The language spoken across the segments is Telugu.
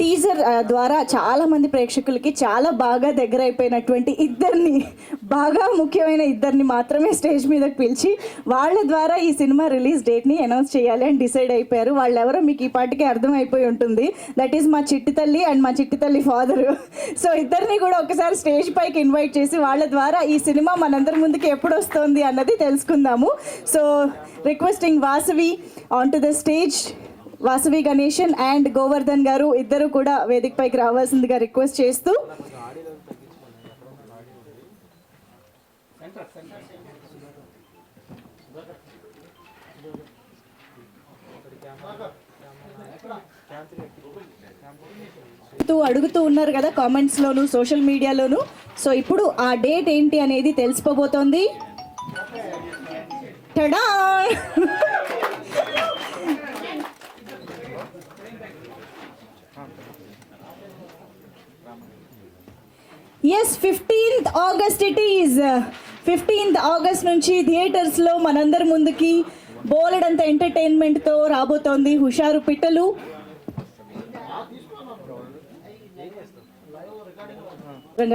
టీజర్ ద్వారా చాలా మంది ప్రేక్షకులకి చాలా బాగా దగ్గర అయిపోయినటువంటి ఇద్దరిని, బాగా ముఖ్యమైన ఇద్దరిని మాత్రమే స్టేజ్ మీదకి పిలిచి వాళ్ళ ద్వారా ఈ సినిమా రిలీజ్ డేట్ని అనౌన్స్ చేయాలి అని డిసైడ్ అయిపోయారు. వాళ్ళు ఎవరో మీకు ఈ పాటికి అర్థమైపోయి ఉంటుంది. దట్ ఈస్ మా చిట్టి తల్లి అండ్ మా చిట్టి తల్లి ఫాదరు. సో ఇద్దరిని కూడా ఒకసారి స్టేజ్ పైకి ఇన్వైట్ చేసి వాళ్ళ ద్వారా ఈ సినిమా మనందరి ముందుకి ఎప్పుడు వస్తుంది అన్నది తెలుసుకుందాము. So requesting Vasavi on to the stage. Vasavi Ganeshan and Govardhan గారు ఇద్దరు కూడా వేదిక పైకి రావాల్సిందిగా రిక్వెస్ట్ చేస్తూ, అడుగుతూ ఉన్నారు కదా కామెంట్స్లోను సోషల్ మీడియాలోను. సో ఇప్పుడు ఆ డేట్ ఏంటి అనేది తెలిసిపోబోతోంది. Tada! Yes, 15th August it is. 15th August నుంచి థియేటర్స్లో మనందరి ముందుకి బోలెడంత ఎంటర్టైన్మెంట్తో రాబోతోంది హుషారు పిట్టలు.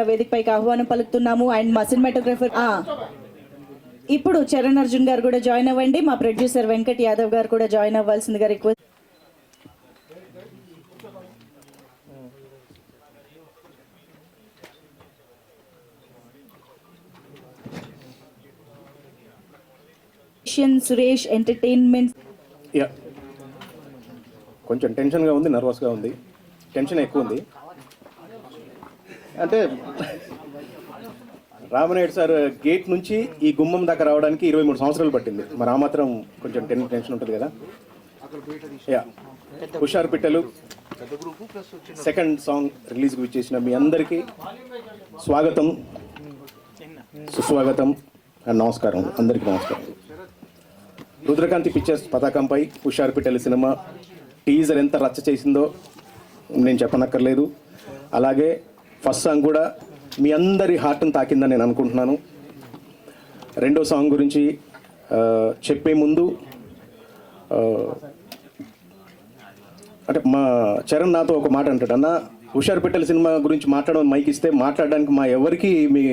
వేదికపైకి ఆహ్వానం పలుకుతున్నాము. అండ్ మా సినిమాటోగ్రఫర్ ఇప్పుడు చరణ్ అర్జున్ గారు కూడా జాయిన్ అవ్వండి. మా ప్రొడ్యూసర్ వెంకట్ యాదవ్ గారు కూడా జాయిన్ అవ్వాల్సిందిగా రిక్వెస్ట్. సురేష్ ఎంటర్టైన్మెంట్. కొంచెం టెన్షన్గా ఉంది, నర్వస్గా ఉంది. టెన్షన్ ఎక్కువ ఉంది అంటే రామనాయుడు సార్ గేట్ నుంచి ఈ గుమ్మం దాకా రావడానికి 23 సంవత్సరాలు పట్టింది. మరి ఆ మాత్రం కొంచెం టెన్షన్ ఉంటుంది కదా. హుషారు పిట్టలు సెకండ్ సాంగ్ రిలీజ్కి విచ్చేసిన మీ అందరికీ స్వాగతం, సుస్వాగతం అండ్ నమస్కారం. అందరికీ నమస్కారం. రుద్రకాంతి పిక్చర్స్ పతాకంపై హుషారు పిట్టల సినిమా టీజర్ ఎంత రచ్చ చేసిందో నేను చెప్పనక్కర్లేదు. అలాగే ఫస్ట్ సాంగ్ కూడా మీ అందరి హార్ట్ని తాకిందని నేను అనుకుంటున్నాను. రెండో సాంగ్ గురించి చెప్పే ముందు అంటే మా చరణ్ నాతో ఒక మాట అంటాడు, అన్న హుషారు పిట్టల సినిమా గురించి మాట్లాడడం మైక్ ఇస్తే మాట్లాడడానికి మా ఎవరికి మీ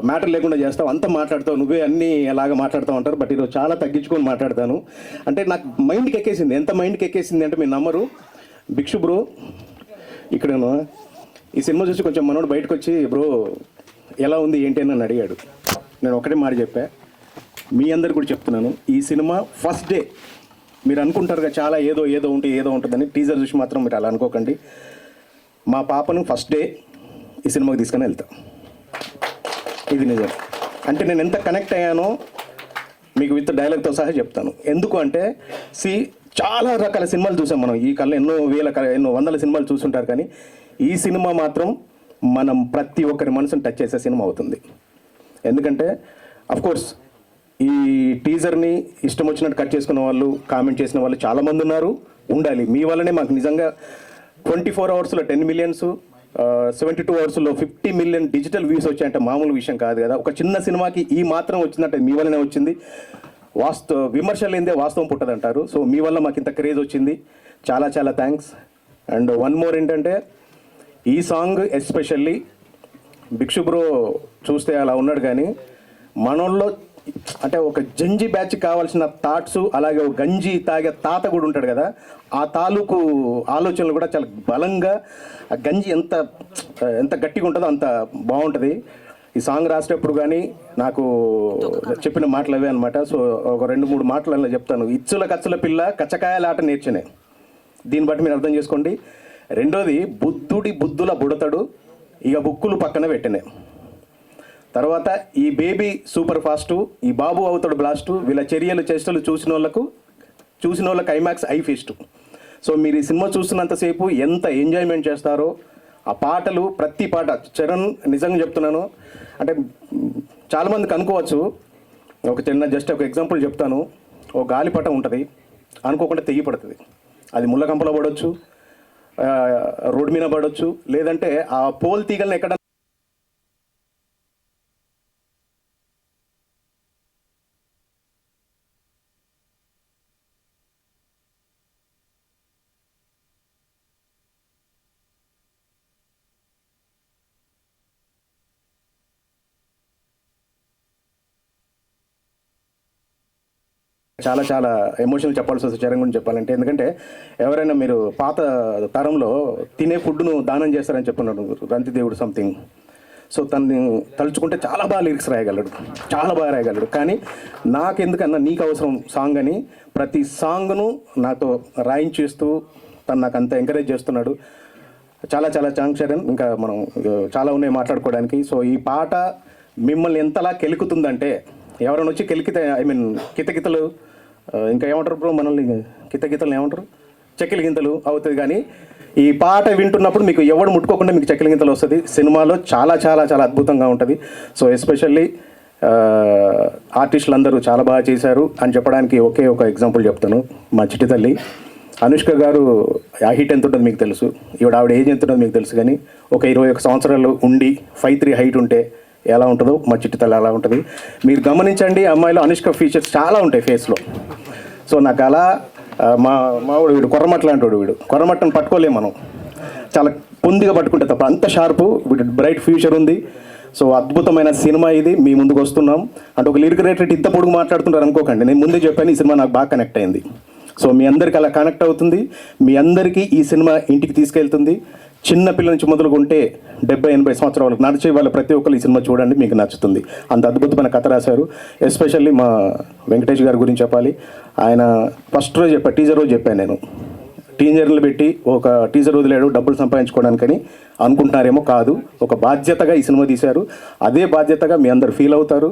మ్యాటర్ లేకుండా చేస్తావు, అంత మాట్లాడతావు, నువ్వే అన్నీ ఎలాగ మాట్లాడుతావు అంటారు. బట్ ఈరోజు చాలా తగ్గించుకొని మాట్లాడతాను. అంటే నాకు మైండ్కి ఎక్కేసింది. ఎంత మైండ్కి ఎక్కేసింది అంటే మీరు నమ్మరు. భిక్షు బ్రో ఇక్కడను ఈ సినిమా చూసి కొంచెం మనోడు బయటకు వచ్చి బ్రో ఎలా ఉంది ఏంటి అని నన్ను అడిగాడు. నేను ఒకటే మాట చెప్పా, మీ అందరు కూడా చెప్తున్నాను, ఈ సినిమా ఫస్ట్ డే మీరు అనుకుంటారుగా చాలా ఏదో ఉంటుందని. టీజర్ చూసి మాత్రం మీరు అలా అనుకోకండి. మా పాపను ఫస్ట్ డే ఈ సినిమాకి తీసుకొని వెళ్తా. ఇది నిజం. అంటే నేను ఎంత కనెక్ట్ అయ్యానో మీకు విత్ డైలాగ్తో సహా చెప్తాను. ఎందుకు అంటే చాలా రకాల సినిమాలు చూసాం మనం. ఈ కళ్ళ ఎన్నో వందల సినిమాలు చూస్తుంటారు, కానీ ఈ సినిమా మాత్రం మనం ప్రతి ఒక్కరి మనసుని టచ్ చేసే సినిమా అవుతుంది. ఎందుకంటే అఫ్కోర్స్ ఈ టీజర్ని ఇష్టం వచ్చినట్టు కట్ చేసుకున్న వాళ్ళు, కామెంట్ చేసిన వాళ్ళు చాలామంది ఉన్నారు, ఉండాలి. మీ వల్లనే మాకు నిజంగా 24 అవర్స్లో 10 మిలియన్స్, 72 అవర్స్లో 50 మిలియన్ డిజిటల్ వ్యూస్ వచ్చాయంటే మామూలు విషయం కాదు కదా. ఒక చిన్న సినిమాకి ఈ మాత్రం వచ్చిందంటే మీ వల్లనే వచ్చింది. విమర్శలు ఏందే వాస్తవం పుట్టదంటారు. సో మీ వల్ల మాకు ఇంత క్రేజ్ వచ్చింది. చాలా చాలా థ్యాంక్స్. అండ్ వన్ మోర్ ఏంటంటే ఈ సాంగ్ ఎస్పెషల్లీ భిక్షు బ్రో చూస్తే అలా ఉన్నాడు, కానీ మనోళ్ళలో అంటే ఒక జంజి బ్యాచ్ కావాల్సిన థాట్స్, అలాగే ఒక గంజి తాగే తాత కూడా ఉంటాడు కదా, ఆ తాలూకు ఆలోచనలు కూడా చాలా బలంగా, ఆ గంజి ఎంత గట్టిగా ఉంటుందో అంత బాగుంటుంది. ఈ సాంగ్ రాసేటప్పుడు కానీ నాకు చెప్పిన మాటలు అవే అనమాట. సో ఒక 2-3 మాటలు అలా చెప్తాను. ఇచ్చుల కచ్చుల పిల్ల కచ్చకాయల ఆట నేర్చినే, దీన్ని బట్టి మీరు అర్థం చేసుకోండి. రెండోది బుద్ధుల బుడతడు ఇక బుక్కులు పక్కన పెట్టినే. తర్వాత ఈ బేబీ సూపర్ ఫాస్టు, ఈ బాబు అవుతాడు బ్లాస్టు, వీళ్ళ చర్యలు చేష్టలు చూసిన వాళ్ళకి ఐమాక్స్ ఐ ఫీస్టు. సో మీరు ఈ సినిమా చూస్తున్నంతసేపు ఎంత ఎంజాయ్మెంట్ చేస్తారో, ఆ పాటలు ప్రతి పాట చరణ్ నిజంగా చెప్తున్నాను. అంటే చాలామందికి అనుకోవచ్చు, ఒక చిన్న జస్ట్ ఒక ఎగ్జాంపుల్ చెప్తాను. ఒక గాలిపటం ఉంటుంది, అనుకోకుండా తెగి పడుతుంది. అది ముళ్ళ కంపలో పడవచ్చు, రోడ్డు మీద పడవచ్చు, లేదంటే ఆ పోల్ తీగలను ఎక్కడ చాలా చాలా ఎమోషనల్ చెప్పాల్సి వస్తుంది చరణ్ గురించి చెప్పాలంటే. ఎందుకంటే ఎవరైనా మీరు పాత తరంలో తినే ఫుడ్ను దానం చేస్తారని చెప్పున్నారు రంతిదేవుడు సంథింగ్. సో తనని తలుచుకుంటే చాలా బాగా లిరిక్స్ రాయగలడు, చాలా బాగా రాయగలడు. కానీ నాకెందుకన్నా నీకు అవసరం సాంగ్ అని ప్రతి సాంగ్ను నాతో రాయించేస్తూ తను నాకు అంత ఎంకరేజ్ చేస్తున్నాడు. చాలా చాలా థాంక్స్ చరణ్. ఇంకా మనం చాలా ఉన్నాయి మాట్లాడుకోవడానికి. సో ఈ పాట మిమ్మల్ని ఎంతలా కెలుకుతుందంటే ఎవరైనా వచ్చి కెలికితే కితకితలు ఇంకా ఏమంటారు బ్రో మనల్ని కితకితలు ఏమంటారు, చెక్కిల గింతలు అవుతుంది. కానీ ఈ పాట వింటున్నప్పుడు మీకు ఎవడు ముట్టుకోకుండా మీకు చెక్కిల గింతలు వస్తుంది. సినిమాలో చాలా చాలా చాలా అద్భుతంగా ఉంటుంది. సో ఎస్పెషల్లీ ఆర్టిస్టులు అందరూ చాలా బాగా చేశారు అని చెప్పడానికి ఒకే ఒక ఎగ్జాంపుల్ చెప్తాను. మా చిట్టి తల్లి అనుష్క గారు ఆ హీట్ ఎంత ఉంటుందో మీకు తెలుసు, ఆవిడ ఏజ్ ఎంత ఉంటుందో మీకు తెలుసు. కానీ ఒక 21 సంవత్సరాలు ఉండి 5'3" హైట్ ఉంటే ఎలా ఉంటుందో మా చిట్టి తల్లి అలా ఉంటుంది. మీరు గమనించండి, అమ్మాయిలో అనుష్క ఫీచర్స్ చాలా ఉంటాయి ఫేస్లో. సో నాకు అలా మావాడు వీడు కొర్రమట్ల అంటాడు, వీడు కొర్రమట్టను పట్టుకోలేము మనం, చాలా పొందిగా పట్టుకుంటే తప్ప అంత షార్పు. వీడు బ్రైట్ ఫ్యూచర్ ఉంది. సో అద్భుతమైన సినిమా ఇది, మీ ముందుకు వస్తున్నాం. అంటే ఒక లిరిక్ రైటర్ ఇంత పొడుగు మాట్లాడుతుంటారు అనుకోకండి, నేను ముందే చెప్పాను ఈ సినిమా నాకు బాగా కనెక్ట్ అయింది. సో మీ అందరికీ అలా కనెక్ట్ అవుతుంది, మీ అందరికీ ఈ సినిమా ఇంటికి తీసుకెళ్తుంది. చిన్న పిల్లల నుంచి మొదలుకుంటే 70-80 సంవత్సరాల వరకు నడిచే వాళ్ళు ప్రతి ఒక్కరు ఈ సినిమా చూడండి, మీకు నచ్చుతుంది. అంత అద్భుతమైన కథ రాశారు. ఎస్పెషల్లీ మా వెంకటేష్ గారి గురించి చెప్పాలి. ఆయన ఫస్ట్ రోజు టీజర్ రోజు చెప్పాను నేను, టీజర్లు పెట్టి ఒక టీజర్ వదిలేడు డబ్బులు సంపాదించుకోవడానికని అనుకుంటున్నారేమో, కాదు, ఒక బాధ్యతగా ఈ సినిమా తీశారు. అదే బాధ్యతగా మీ అందరు ఫీల్ అవుతారు.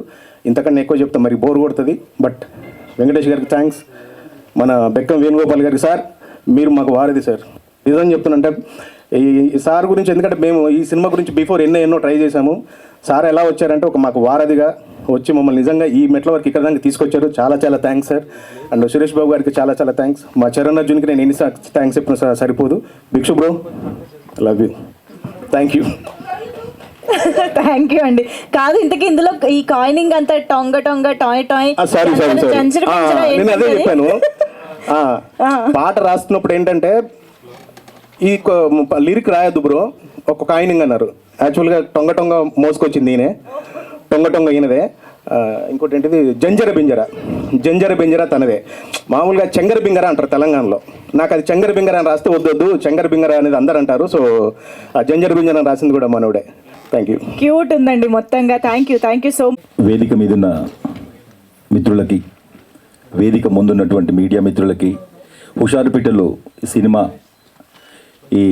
ఇంతకన్నా ఎక్కువ చెప్తే మరి బోర్ కొడుతుంది. బట్ వెంకటేష్ గారికి థ్యాంక్స్. మన బెక్కం వేణుగోపాల్ గారికి, సార్ మీరు మాకు వారది సార్. నిజం చెప్తున్నంటే ఈ సార్ గురించి, ఎందుకంటే మేము ఈ సినిమా గురించి బిఫోర్ ఎన్నో ట్రై చేశాము. సార్ ఎలా వచ్చారంటే ఒక మాకు వారధిగా వచ్చి మమ్మల్ని నిజంగా ఈ మెట్ల వరకు ఇక్కడ దాకా తీసుకొచ్చారు. చాలా చాలా thanks sir. And Suresh Babu గారికి చాలా చాలా థ్యాంక్స్. మా చరణ్ అర్జున్కి నేను ఎన్ని థ్యాంక్స్ చెప్పిన సరిపోదు. Bhikshu bro love you, thank you. Thank you అండి. కాదు ఇంతకీ ఇందులో ఈ కాయినింగ్ అంతా టొంగ టొంగ టాయ్ టాయ్ సారీ నేను అదే చెప్పాను. పాట రాస్తున్నప్పుడు ఏంటంటే ఈ లిరిక్ రాయొద్దు బ్రో, ఒక కాయినింగ్ అన్నారు. యాక్చువల్గా టొంగ టొంగ మోసుకొచ్చింది ఈయనే, టొంగ టొంగ ఈయనదే. ఇంకోటి ఏంటిది జంజర బింజర తనదే. మామూలుగా చెంగర బింగర అంటారు తెలంగాణలో. నాకు అది చెంగర బింగర అని రాస్తే వద్దొద్దు, చెంగర బింగర అనేది అందరు అంటారు. సో ఆ జంజర బింజర అని రాసింది కూడా మనోడే. Thank you. క్యూట్ ఉందండి మొత్తంగా. Thank you so much. వేదిక మీదున్న మిత్రులకి, వేదిక ముందున్నటువంటి మీడియా మిత్రులకి, హుషారుపేటలో సినిమా ఈ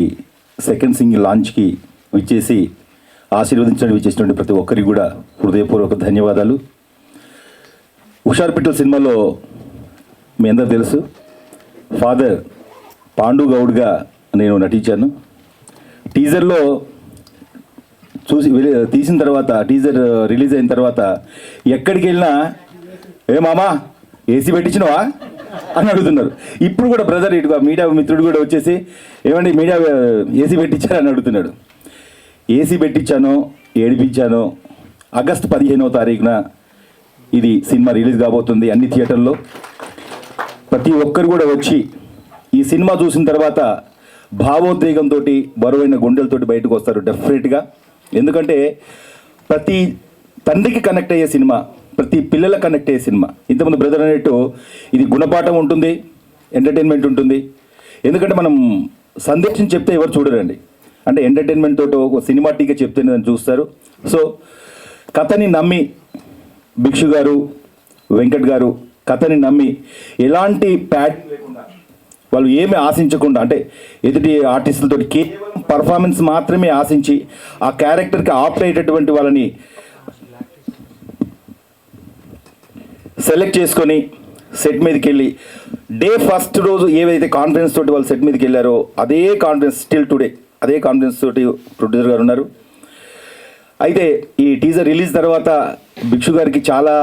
సెకండ్ సింగిల్ లాంచ్కి విచ్చేసి ఆశీర్వదించడానికి విచ్చేసినటువంటి ప్రతి ఒక్కరికి కూడా హృదయపూర్వక ధన్యవాదాలు. హుషారుపేట సినిమాలో మీ అందరూ తెలుసు, ఫాదర్ పాండు గౌడ్గా నేను నటించాను. టీజర్లో తీసిన తర్వాత, టీజర్ రిలీజ్ అయిన తర్వాత ఎక్కడికి వెళ్ళినా ఏ మామా ఏసీ పెట్టించినవా అని అడుగుతున్నారు. ఇప్పుడు కూడా బ్రదర్ ఇటుగా మీడియా మిత్రుడు కూడా వచ్చేసి ఏమండి మీడియా ఏసీ పెట్టించారని అడుగుతున్నాడు. ఏసీ పెట్టించాను, ఏడిపించాను. ఆగస్టు 15వ తారీఖున ఇది సినిమా రిలీజ్ కాబోతుంది అన్ని థియేటర్లో. ప్రతి ఒక్కరు కూడా వచ్చి ఈ సినిమా చూసిన తర్వాత భావోద్వేగంతో, బరువైన గుండెలతోటి బయటకు వస్తారు డెఫినెట్గా. ఎందుకంటే ప్రతి తండ్రికి కనెక్ట్ అయ్యే సినిమా, ప్రతి పిల్లలకు కనెక్ట్ అయ్యే సినిమా. ఇంతకుముందు బ్రదర్ అన్నట్టు ఇది గుణపాఠం ఉంటుంది, ఎంటర్టైన్మెంట్ ఉంటుంది. ఎందుకంటే మనం సందేశం చెప్తే ఎవరు చూడరండి, అంటే ఎంటర్టైన్మెంట్ తోటి ఒక సినిమాటిక్గా చెప్తే చూస్తారు. సో కథని నమ్మి భిక్షు గారు, వెంకట్ గారు కథని నమ్మి ఎలాంటి ప్యాడ్ లేకుండా, వాళ్ళు ఏమీ ఆశించకుండా, అంటే ఎదుటి ఆర్టిస్టులతో కేవలం పర్ఫార్మెన్స్ మాత్రమే ఆశించి ఆ క్యారెక్టర్కి ఆప్ట్ అయ్యేటటువంటి వాళ్ళని సెలెక్ట్ చేసుకొని సెట్ మీదకి వెళ్ళి ఫస్ట్ రోజు ఏవైతే కాన్ఫిడెన్స్ తోటి వాళ్ళు సెట్ మీదకి వెళ్ళారో అదే కాన్ఫిడెన్స్ స్టిల్ టుడే, అదే కాన్ఫిడెన్స్ తోటి ప్రొడ్యూసర్ గారు ఉన్నారు. అయితే ఈ టీజర్ రిలీజ్ తర్వాత భిక్షు గారికి చాలా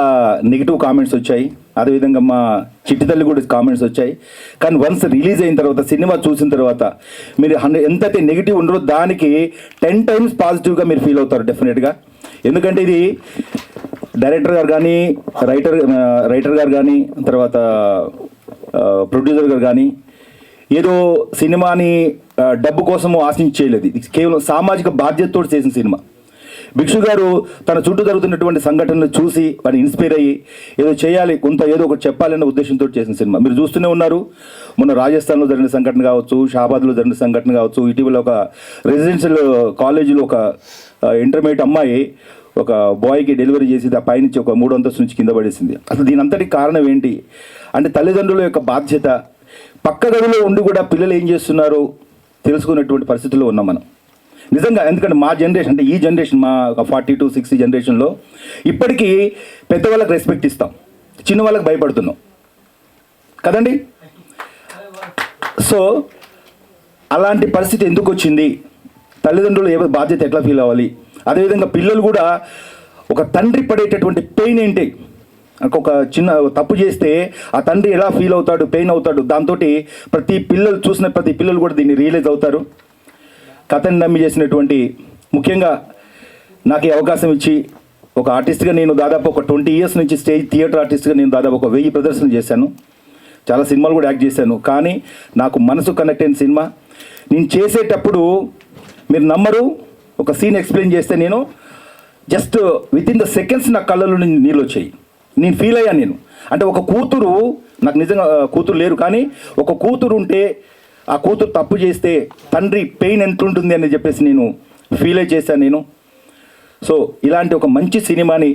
నెగిటివ్ కామెంట్స్ వచ్చాయి, అదేవిధంగా మా చిట్టి తల్లి కూడా కామెంట్స్ వచ్చాయి. కానీ వన్స్ రిలీజ్ అయిన తర్వాత, సినిమా చూసిన తర్వాత మీరు ఎంతైతే నెగిటివ్ ఉండరో దానికి 10 times పాజిటివ్గా మీరు ఫీల్ అవుతారు డెఫినెట్గా. ఎందుకంటే ఇది డైరెక్టర్ గారు కానీ, రైటర్ గారు కానీ, తర్వాత ప్రొడ్యూసర్ గారు కానీ ఏదో సినిమాని డబ్బు కోసము ఆశించి చేయలేదు. ఇది కేవలం సామాజిక బాధ్యతతో చేసిన సినిమా. భిక్షు గారు తన చుట్టూ జరుగుతున్నటువంటి సంఘటనలు చూసి వాడిని ఇన్స్పైర్ అయ్యి ఏదో చేయాలి, కొంత ఏదో ఒకటి చెప్పాలన్న ఉద్దేశంతో చేసిన సినిమా. మీరు చూస్తూనే ఉన్నారు, మొన్న రాజస్థాన్లో జరిగిన సంఘటన కావచ్చు, షాబాద్లో జరిగిన సంఘటన కావచ్చు, ఇటీవల ఒక రెసిడెన్షియల్ కాలేజీలో ఒక ఇంటర్మీడియట్ అమ్మాయి ఒక బాయ్కి డెలివరీ చేసి ఆ పైనుంచి ఒక 3 అంతస్తు నుంచి కింద పడేసింది. అసలు దీని అంతటికి కారణం ఏంటి అంటే తల్లిదండ్రుల యొక్క బాధ్యత. పక్క గదిలో ఉండి కూడా పిల్లలు ఏం చేస్తున్నారో తెలుసుకున్నటువంటి పరిస్థితుల్లో ఉన్నాం మనం నిజంగా. ఎందుకంటే మా జనరేషన్ అంటే ఈ జనరేషన్, మా 40 to 60 జనరేషన్లో ఇప్పటికీ పెద్దవాళ్ళకి రెస్పెక్ట్ ఇస్తాం, చిన్న వాళ్ళకి భయపడుతున్నాం కదండి. సో అలాంటి పరిస్థితి ఎందుకు వచ్చింది, తల్లిదండ్రులు ఏ బాధ్యత ఎట్లా ఫీల్ అవ్వాలి, అదేవిధంగా పిల్లలు కూడా ఒక తండ్రి పడేటటువంటి పెయిన్ ఏంటి, ఒక చిన్న తప్పు చేస్తే ఆ తండ్రి ఎలా ఫీల్ అవుతాడు, పెయిన్ అవుతాడు, దాంతో ప్రతి పిల్లలు చూసిన ప్రతి పిల్లలు కూడా దీన్ని రియలైజ్ అవుతారు. కథని నమ్మి చేసినటువంటి, ముఖ్యంగా నాకు ఈ అవకాశం ఇచ్చి ఒక ఆర్టిస్ట్గా నేను దాదాపు ఒక 20 years నుంచి స్టేజ్ థియేటర్ ఆర్టిస్ట్గా నేను దాదాపు ఒక 1000 ప్రదర్శనలు చేశాను, చాలా సినిమాలు కూడా యాక్ట్ చేశాను. కానీ నాకు మనసు కనెక్ట్ అయిన సినిమా నేను చేసేటప్పుడు మీరు నమ్మరు, ఒక సీన్ ఎక్స్ప్లెయిన్ చేస్తే నేను just with in the seconds నా కళ్ళలో నుంచి నీళ్ళు వచ్చాయి. నేను ఫీల్ అయ్యాను. నేను అంటే ఒక కూతురు, నాకు నిజంగా కూతురు లేరు, కానీ ఒక కూతురు ఉంటే ఆ కూతురు తప్పు చేస్తే తండ్రి పెయిన్ ఎంత ఉంటుంది అని చెప్పేసి నేను ఫీల్ అయి చేశాను నేను. సో ఇలాంటి ఒక మంచి సినిమాని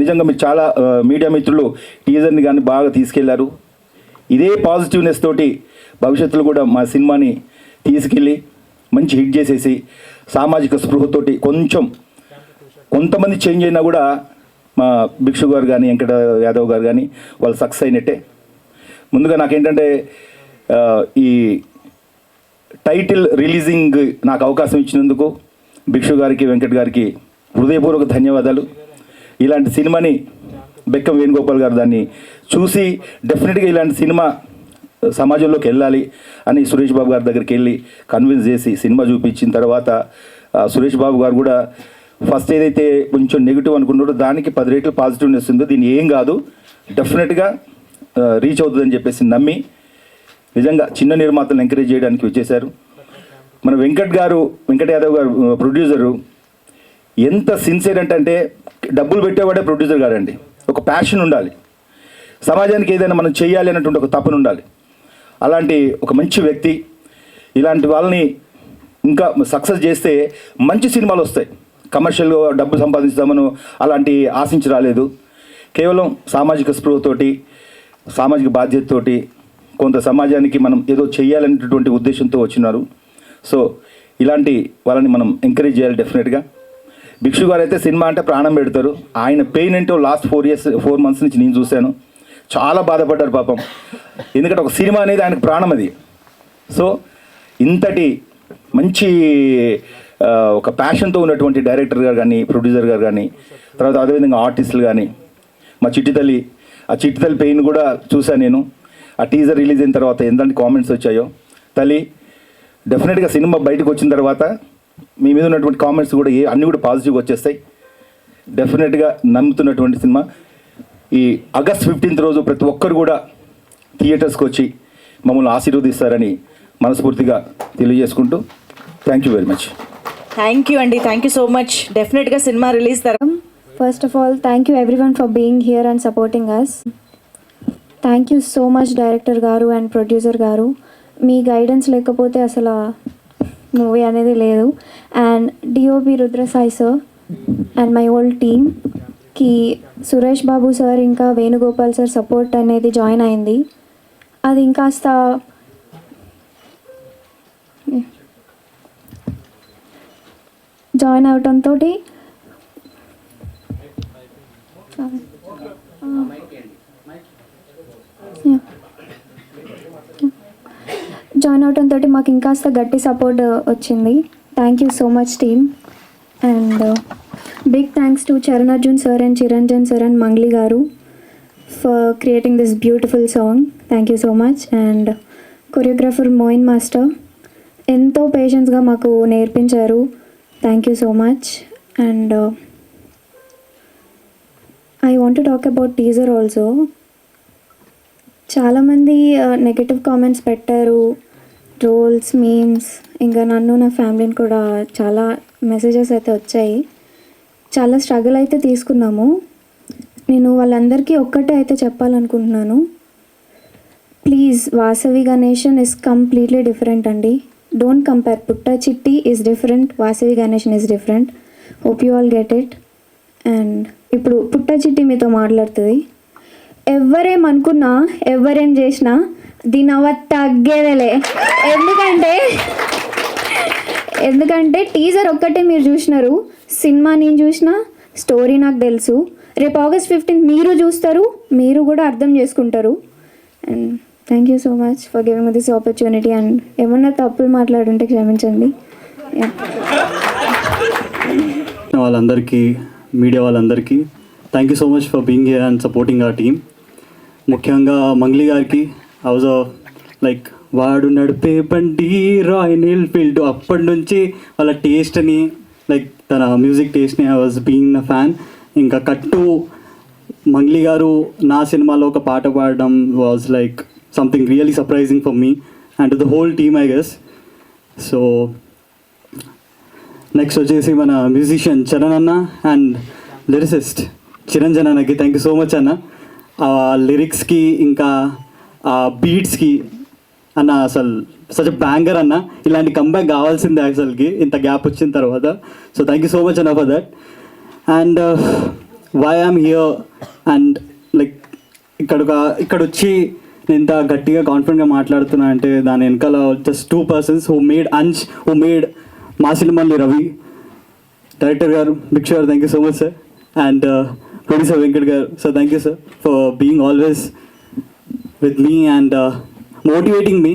నిజంగా మీరు చాలా మీడియా మిత్రులు టీజర్ని కానీ బాగా తీసుకెళ్లారు. ఇదే పాజిటివ్నెస్ తోటి భవిష్యత్తులో కూడా మా సినిమాని తీసుకెళ్ళి మంచి హిట్ చేసేసి సామాజిక స్పృహతోటి కొంతమంది చేంజ్ అయినా కూడా మా భిక్షు గారు కానీ వెంకట యాదవ్ గారు కానీ వాళ్ళు సక్సెస్ అయినట్టే. ముందుగా నాకేంటంటే ఈ టైటిల్ రిలీజింగ్ నాకు అవకాశం ఇచ్చినందుకు భిక్షు గారికి వెంకట్ గారికి హృదయపూర్వక ధన్యవాదాలు. ఇలాంటి సినిమాని బెక్కం వేణుగోపాల్ గారు దాన్ని చూసి డెఫినెట్గా ఇలాంటి సినిమా సమాజంలోకి వెళ్ళాలి అని సురేష్ బాబు గారి దగ్గరికి వెళ్ళి కన్విన్స్ చేసి సినిమా చూపించిన తర్వాత సురేష్ బాబు గారు కూడా ఫస్ట్ ఏదైతే కొంచెం నెగిటివ్ అనుకున్నారో దానికి 10 రెట్లు పాజిటివ్నెస్ ఉందో, దీన్ని ఏం కాదు డెఫినెట్గా రీచ్ అవుతుందని చెప్పేసి నమ్మి నిజంగా చిన్న నిర్మాతలను ఎంకరేజ్ చేయడానికి వచ్చేసారు. మన వెంకట్ యాదవ్ గారు ప్రొడ్యూసరు ఎంత సిన్సియర్ అంటే డబ్బులు పెట్టేవాడే ప్రొడ్యూసర్ గారండి. ఒక ప్యాషన్ ఉండాలి, సమాజానికి ఏదైనా మనం చేయాలి అన్నటువంటి ఒక తపన ఉండాలి. అలాంటి ఒక మంచి వ్యక్తి. ఇలాంటి వాళ్ళని ఇంకా సక్సెస్ చేస్తే మంచి సినిమాలు వస్తాయి. కమర్షియల్గా డబ్బు సంపాదిస్తామను అలాంటి ఆశించి రాలేదు. కేవలం సామాజిక స్పృహతోటి, సామాజిక బాధ్యతతోటి కొంత సమాజానికి మనం ఏదో చేయాలనేటటువంటి ఉద్దేశంతో వచ్చినారు. సో ఇలాంటి వాళ్ళని మనం ఎంకరేజ్ చేయాలి డెఫినెట్గా. భిక్షు గారు అయితే సినిమా అంటే ప్రాణం పెడతారు. ఆయన పెయిన్ ఏంటో లాస్ట్ 4 months నుంచి నేను చూశాను. చాలా బాధపడ్డారు పాపం, ఎందుకంటే ఒక సినిమా అనేది ఆయనకు ప్రాణం అది. సో ఇంతటి మంచి ఒక ప్యాషన్తో ఉన్నటువంటి డైరెక్టర్ గారు కానీ, ప్రొడ్యూసర్ గారు కానీ, తర్వాత అదేవిధంగా ఆర్టిస్టులు కానీ, మా చిట్టి తల్లి పెయిన్ కూడా చూశాను నేను. ఆ టీజర్ రిలీజ్ అయిన తర్వాత ఎంతటి కామెంట్స్ వచ్చాయో. తల్లి డెఫినెట్గా సినిమా బయటకు వచ్చిన తర్వాత మీ మీద ఉన్నటువంటి కామెంట్స్ కూడా అన్నీ కూడా పాజిటివ్గా వచ్చేస్తాయి. డెఫినెట్గా నమ్ముతున్నటువంటి సినిమా. ఈ August 15th రోజు ప్రతి ఒక్కరు కూడా థియేటర్స్కి వచ్చి మమ్మల్ని ఆశీర్వదిస్తారని మనస్ఫూర్తిగా తెలియజేసుకుంటూ thank you very much. Thank you అండి, థ్యాంక్ యూ సో మచ్. డెఫినెట్గా సినిమా రిలీజ్ తర్వాత First of all, thank you everyone for being here and supporting us. Thank you so much Director Garu and Producer Garu. Me guidance లేకపోతే అసలు మూవీ అనేది లేదు. And DOP Rudra Sai sir and my old టీమ్కి సురేష్ బాబు సార్ ఇంకా వేణుగోపాల్ సార్ సపోర్ట్ అనేది జాయిన్ అయింది. అది ఇంకాస్త జాయిన్ అవటంతో మాకు ఇంకాస్త గట్టి సపోర్ట్ వచ్చింది. Thank you so much team. And big thanks to Charan Arjun sir and Chiranjan sir and Mangli గారు for creating this beautiful song. Thank you so much. And choreographer Moin master ఎంతో పేషెన్స్గా మాకు నేర్పించారు. Thank you so much. And I want to talk about teaser also. చాలామంది నెగటివ్ కామెంట్స్ పెట్టారు, ట్రోల్స్, మీమ్స్, ఇంకా నన్ను నా ఫ్యామిలీని కూడా చాలా మెసేజెస్ అయితే వచ్చాయి. చాలా స్ట్రగుల్ అయితే తీసుకున్నాము. నేను వాళ్ళందరికీ ఒక్కటే అయితే చెప్పాలనుకుంటున్నాను, please Vasavi Ganeshan is completely different అండి. Don't compare. Putta Chitti is different, Vasavi Ganeshan is different. Hope you all get it. And ఇప్పుడు పుట్ట చిట్టి మీతో మాట్లాడుతుంది. ఎవరేమనుకున్నా ఎవరేం చేసినా దీని అవ్వ తగ్గేదేలే. ఎందుకంటే టీజర్ ఒక్కటే మీరు చూసినారు, సినిమా నేను చూసిన, స్టోరీ నాకు తెలుసు. రేపు August 15 మీరు చూస్తారు, మీరు కూడా అర్థం చేసుకుంటారు. And thank you so much for giving this opportunity. And ఏమన్నా తప్పులు మాట్లాడుంటే క్షమించండి. వాళ్ళందరికీ, మీడియా వాళ్ళందరికీ thank you so much for being here and supporting our team. ముఖ్యంగా మంగ్లీ గారికి ఐ వాజ్ లైక్ వాడు నడిపే బండి రాయల్ ఎన్ఫీల్డ్, అప్పటి నుంచి వాళ్ళ టేస్ట్ని, లైక్ తన మ్యూజిక్ టేస్ట్ని I was being a fan. ఇంకా కట్టు మంగ్లీ గారు నా సినిమాలో ఒక పాట పాడడం was like something really surprising for me and to the whole team I guess. So next వచ్చేసి మన మ్యూజిషియన్ చరణ్ అన్న అండ్ లిరిసిస్ట్ చిరంజన్ అన్నకి థ్యాంక్ యూ సో మచ్ అన్న. ఆ లిరిక్స్కి ఇంకా ఆ బీట్స్కి అన్న అసలు సచ్ బ్యాంగర్ అన్న. ఇలాంటి కంబ్యాక్ కావాల్సిందే అసలుకి ఇంత గ్యాప్ వచ్చిన తర్వాత. So thank you so much అన్న for that. And why I'm here and like ఇక్కడ వచ్చి నేను ఇంత గట్టిగా కాన్ఫిడెంట్గా మాట్లాడుతున్నా అంటే దాని వెనకాల జస్ట్ 2 persons హూ మేడ్ అంజ్, హూ మేడ్ మాసినిమల్లి రవి డైరెక్టర్ గారు, big sure thank you so much sir. And producer Venkat గారు, sir thank you sir for being always with me and motivating me.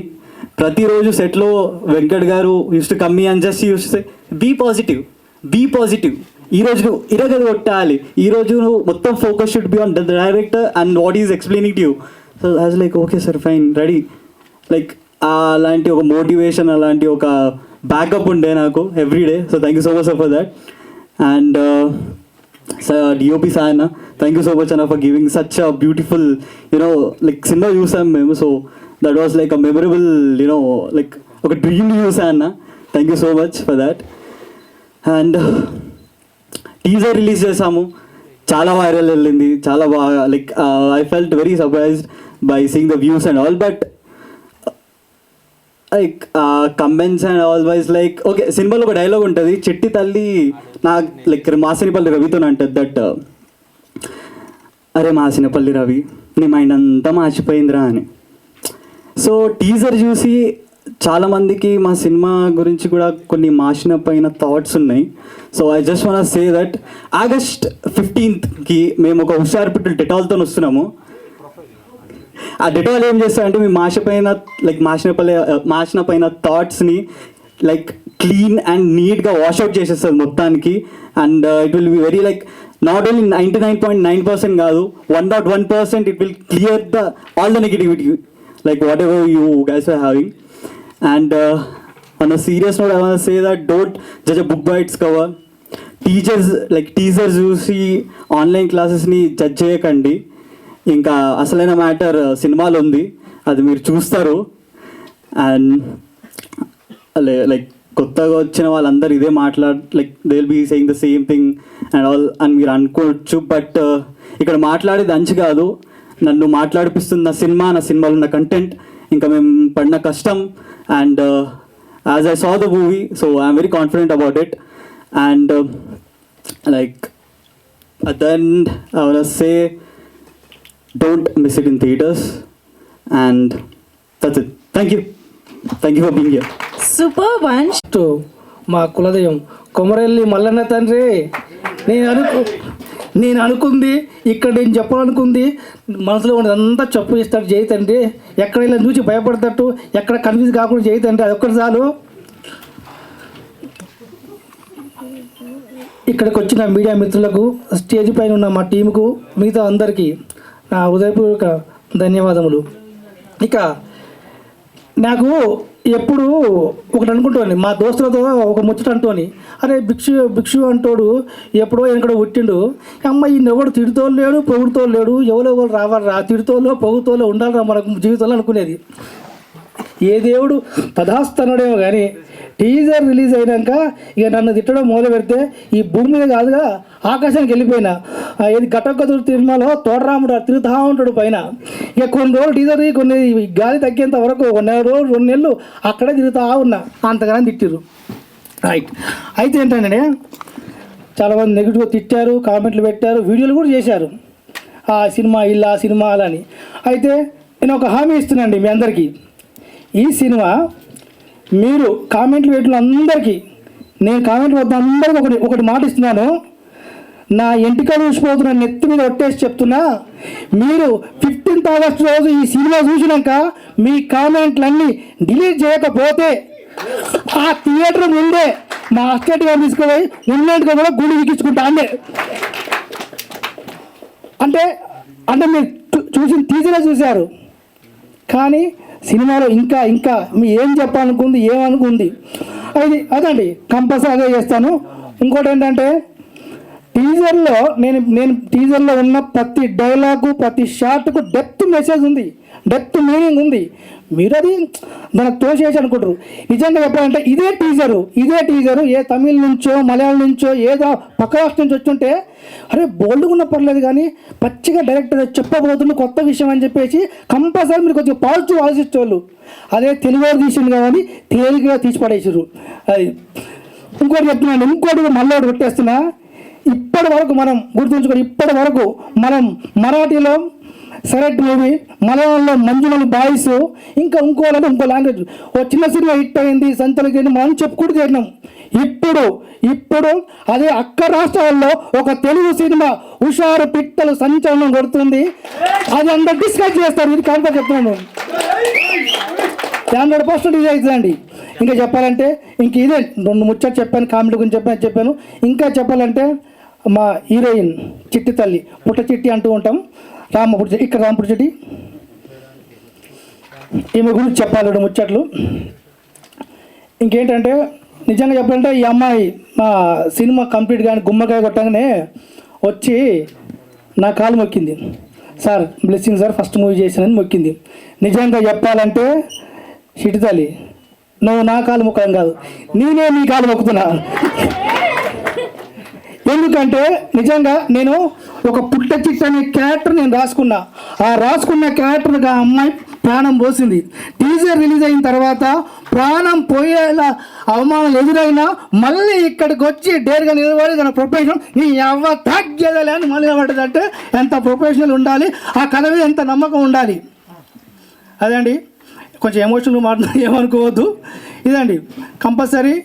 ప్రతిరోజు సెట్లో వెంకట్ గారు used to come me and just used to say be positive. ఈరోజు నువ్వు ఇరగది కొట్టాలి, ఈరోజు నువ్వు మొత్తం focus should be on the director and what is explaining to you. So I was like okay sir fine ready. Like అలాంటి ఒక మోటివేషన్, అలాంటి ఒక బ్యాకప్ ఉండే నాకు everyday. So thank you so much for that. And sir DOP sir అన్న థ్యాంక్ యూ సో మచ్ అన్న for giving such a beautiful like cinema చూసాం మేము. So that was like a memorable like ఒక డ్రీమ్ చూసా అన్న. Thank you so much for that. And teaser release చేసాము, చాలా వైరల్ వెళ్ళింది, చాలా బాగా like I felt very surprised by seeing the views and all. But like comments and all wise like okay, సినిమాలో ఒక డైలాగ్ ఉంటుంది, చెట్టి తల్లి నాకు లైక్ మాసినిపల్లి రవితో అంటుంది దట్ అరే మాసినిపల్లి రవి నీ మైండ్ అంతా మార్చిపోయిందిరా అని. సో టీజర్ చూసి చాలామందికి మా సినిమా గురించి కూడా కొన్ని మార్చిన పైన థాట్స్ ఉన్నాయి. So I just want say that August 15th మేము ఒక హుషార్పిట్టలు డెటాల్తో వస్తున్నాము. ఆ డెటాల్ ఏం చేస్తారంటే మీ మార్చిన పైన థాట్స్ని లైక్ క్లీన్ అండ్ నీట్గా వాష్అవుట్ చేసేస్తుంది మొత్తానికి. And it will be very like not only 99.9% కాదు, 1.1% it will clear all the negativity like whatever you guys are having. And on a serious note I want to say that don't judge a book by its cover. Teachers చూసి ఆన్లైన్ క్లాసెస్ని జడ్జ్ చేయకండి. ఇంకా అసలైన మ్యాటర్ సినిమాలో ఉంది, అది మీరు చూస్తారు. అండ్ లైక్ కొత్తగా వచ్చిన వాళ్ళందరూ ఇదే like they will be saying the same thing and all అని మీరు అనుకోవచ్చు. బట్ ఇక్కడ మాట్లాడేది అంచు కాదు, నన్ను మాట్లాడిపిస్తుంది నా సినిమాలో ఉన్న కంటెంట్, ఇంకా మేము పడిన కష్టం. And as I saw the movie so I'm very confident about it. And like at the end I want say don't miss it in theatres. And that's it. Thank you for being here. Super Vansh. మా కులదైవం కొమరెల్లి మల్లన్న తండ్రి. నేను అనుకుంది ఇక్కడ, నేను చెప్పాలనుకుంది మనసులో ఉన్నదంతా చెప్పు చేస్తాడు చేయతండి. ఎక్కడ ఇలా చూసి భయపడతట్టు, ఎక్కడ కన్ఫ్యూజ్ కాకుండా చేయతండి, అది ఒక్కటి చాలు. ఇక్కడికి వచ్చిన మీడియా మిత్రులకు, స్టేజ్ పైన ఉన్న మా టీముకు, మిగతా అందరికీ నా హృదయపూర్వక ధన్యవాదములు. ఇక నాకు ఎప్పుడు ఒకటి అనుకుంటాను, మా దోస్తులతో ఒక ముచ్చట అంటోని, అరే భిక్షు అంటోడు ఎప్పుడో ఎక్కడ పుట్టిండు, అమ్మ ఈయన ఎవడు తిడుతో లేడు పొగుడుతో లేడు, ఎవరు రావాలరా, తిడుతోలో పొగుతోలో ఉండాలిరా మనకు జీవితంలో అనుకునేది. ఏ దేవుడు తదాస్తనుడేమో కానీ టీజర్ రిలీజ్ అయినాక ఇక నన్ను తిట్టడం మొదలు పెడితే ఈ భూమి మీద కాదుగా ఆకాశానికి వెళ్ళిపోయినా ఇది ఘటొక్కదుడు తిరుమలలో తోటరాముడు తిరుగుతూ ఉంటాడు పైన. ఇక కొన్ని రోజులు టీజర్ కొన్ని గాలి తగ్గేంత వరకు 1 నెల రోజులు 2 నెలలు అక్కడే తిరుగుతూ ఉన్నా, అంతగానో తిట్టిర్రు. రైట్. అయితే ఏంటంటే చాలామంది నెగిటివ్గా తిట్టారు, కామెంట్లు పెట్టారు, వీడియోలు కూడా చేశారు ఆ సినిమా ఇలా సినిమా అలా అని. అయితే నేను ఒక హామీ ఇస్తున్నానండి మీ అందరికీ, ఈ సినిమా మీరు కామెంట్లు పెట్టిన అందరికీ, నేను కామెంట్లు వద్ద అందరికీ ఒకటి మాట ఇస్తున్నాను, నా ఎంటికలు చూసిపోతున్న నెత్తి మీద ఒట్టేసి చెప్తున్నా, మీరు 15th ఆగస్టు రోజు ఈ సినిమా చూసినాక మీ కామెంట్లన్నీ డిలీట్ చేయకపోతే ఆ థియేటర్ ముందే మా అస్టేట్ గారు తీసుకుపోయి ఉన్నట్టుగా కూడా గుడి ఎక్కించుకుంటా అంటే అంటే అంటే మీరు చూసిన టీజరే చూశారు, కానీ సినిమాలో ఇంకా ఇంకా మీ ఏం చెప్పాలనుకుంది ఏమనుకుంది అదండి కంపల్సరీగా చేస్తాను. ఇంకోటి ఏంటంటే టీజర్లో నేను టీజర్లో ఉన్న ప్రతి డైలాగు ప్రతి షార్ట్కు డెప్త్ మెసేజ్ ఉంది, డెప్త్ మీనింగ్ ఉంది. మీరు అది మనకు తోసేసి అనుకుంటారు. నిజంగా చెప్పాలంటే ఇదే టీజరు ఏ తమిళ నుంచో మలయాళం నుంచో ఏదో పక్క రాష్ట్రం నుంచి వచ్చుంటే అరే బోల్డ్గా ఉన్న పర్లేదు, కానీ పచ్చిగా డైరెక్టర్ చెప్పబోతున్న కొత్త విషయం అని చెప్పేసి కంపల్సరీ మీరు కొంచెం పాజిటివ్ ఆలోచించేవాళ్ళు. అదే తెలుగు తీసింది కాబట్టి తేలికగా తీసి పడేసారు. అది ఇంకోటి చెప్తున్నాను, ఇంకోటి మళ్ళీ ఒకటి పెట్టేస్తున్నా. ఇప్పటి వరకు మనం గుర్తుంచుకొని, ఇప్పటి వరకు మనం మరాఠీలో సెలెక్ట్ మూవీ, మలయాళంలో మంజుమలి బాయ్స్, ఇంకా ఇంకో లాంగ్వేజ్ ఓ చిన్న సినిమా హిట్ అయింది సంచలనం మనం చెప్పుకుంటూ చేరినాం. ఇప్పుడు అదే అక్క రాష్ట్రాల్లో ఒక తెలుగు సినిమా హుషారు పిట్టలు సంచలనం కొడుతుంది. అది అందరూ డిస్కస్ చేస్తారు. ఇది కాన్ఫర్ చెప్తున్నాను, 100% ఇది అవుతుందండి. ఇంకా చెప్పాలంటే ఇంక ఇదే 2 ముచ్చట్లు చెప్పాను, కామెడీ గురించి చెప్పాను. ఇంకా చెప్పాలంటే మా హీరోయిన్ చిట్టి తల్లి, పుట్ట చిట్టి అంటూ ఉంటాం, రాంపుడి చెట్టి, ఈమె గురించి చెప్పాలి 2 ముచ్చట్లు. ఇంకేంటంటే నిజంగా చెప్పాలంటే ఈ అమ్మాయి మా సినిమా కంప్లీట్ కానీ గుమ్మకాయ కొట్టగానే వచ్చి నా కాలు మొక్కింది. Sir blessing sir, first movie చేసినని మొక్కింది. నిజంగా చెప్పాలంటే చిట్టి తల్లి, నువ్వు నా కాలు మొక్కడం కాదు, నేనే నీ కాలు మొక్కుతున్నా. ఎందుకంటే నిజంగా నేను ఒక పుట్ట చిట్ట అనే క్యారెక్టర్ నేను రాసుకున్నా. ఆ రాసుకున్న క్యారెక్టర్గా అమ్మాయి ప్రాణం పోసింది. టీజర్ రిలీజ్ అయిన తర్వాత ప్రాణం పోయేలా అవమానాలు ఎదురైనా మళ్ళీ ఇక్కడికి వచ్చి డేర్గా నిలబడి తన ప్రొఫెషన్ నీ అవ్వ తగ్గేదలే అని మళ్ళీ పడ్డదంటే ఎంత ప్రొఫెషనల్ ఉండాలి, ఆ కథ మీద ఎంత నమ్మకం ఉండాలి. అదండి, కొంచెం ఎమోషనల్ మాట ఏమనుకోవద్దు. ఇదండి కంపల్సరీ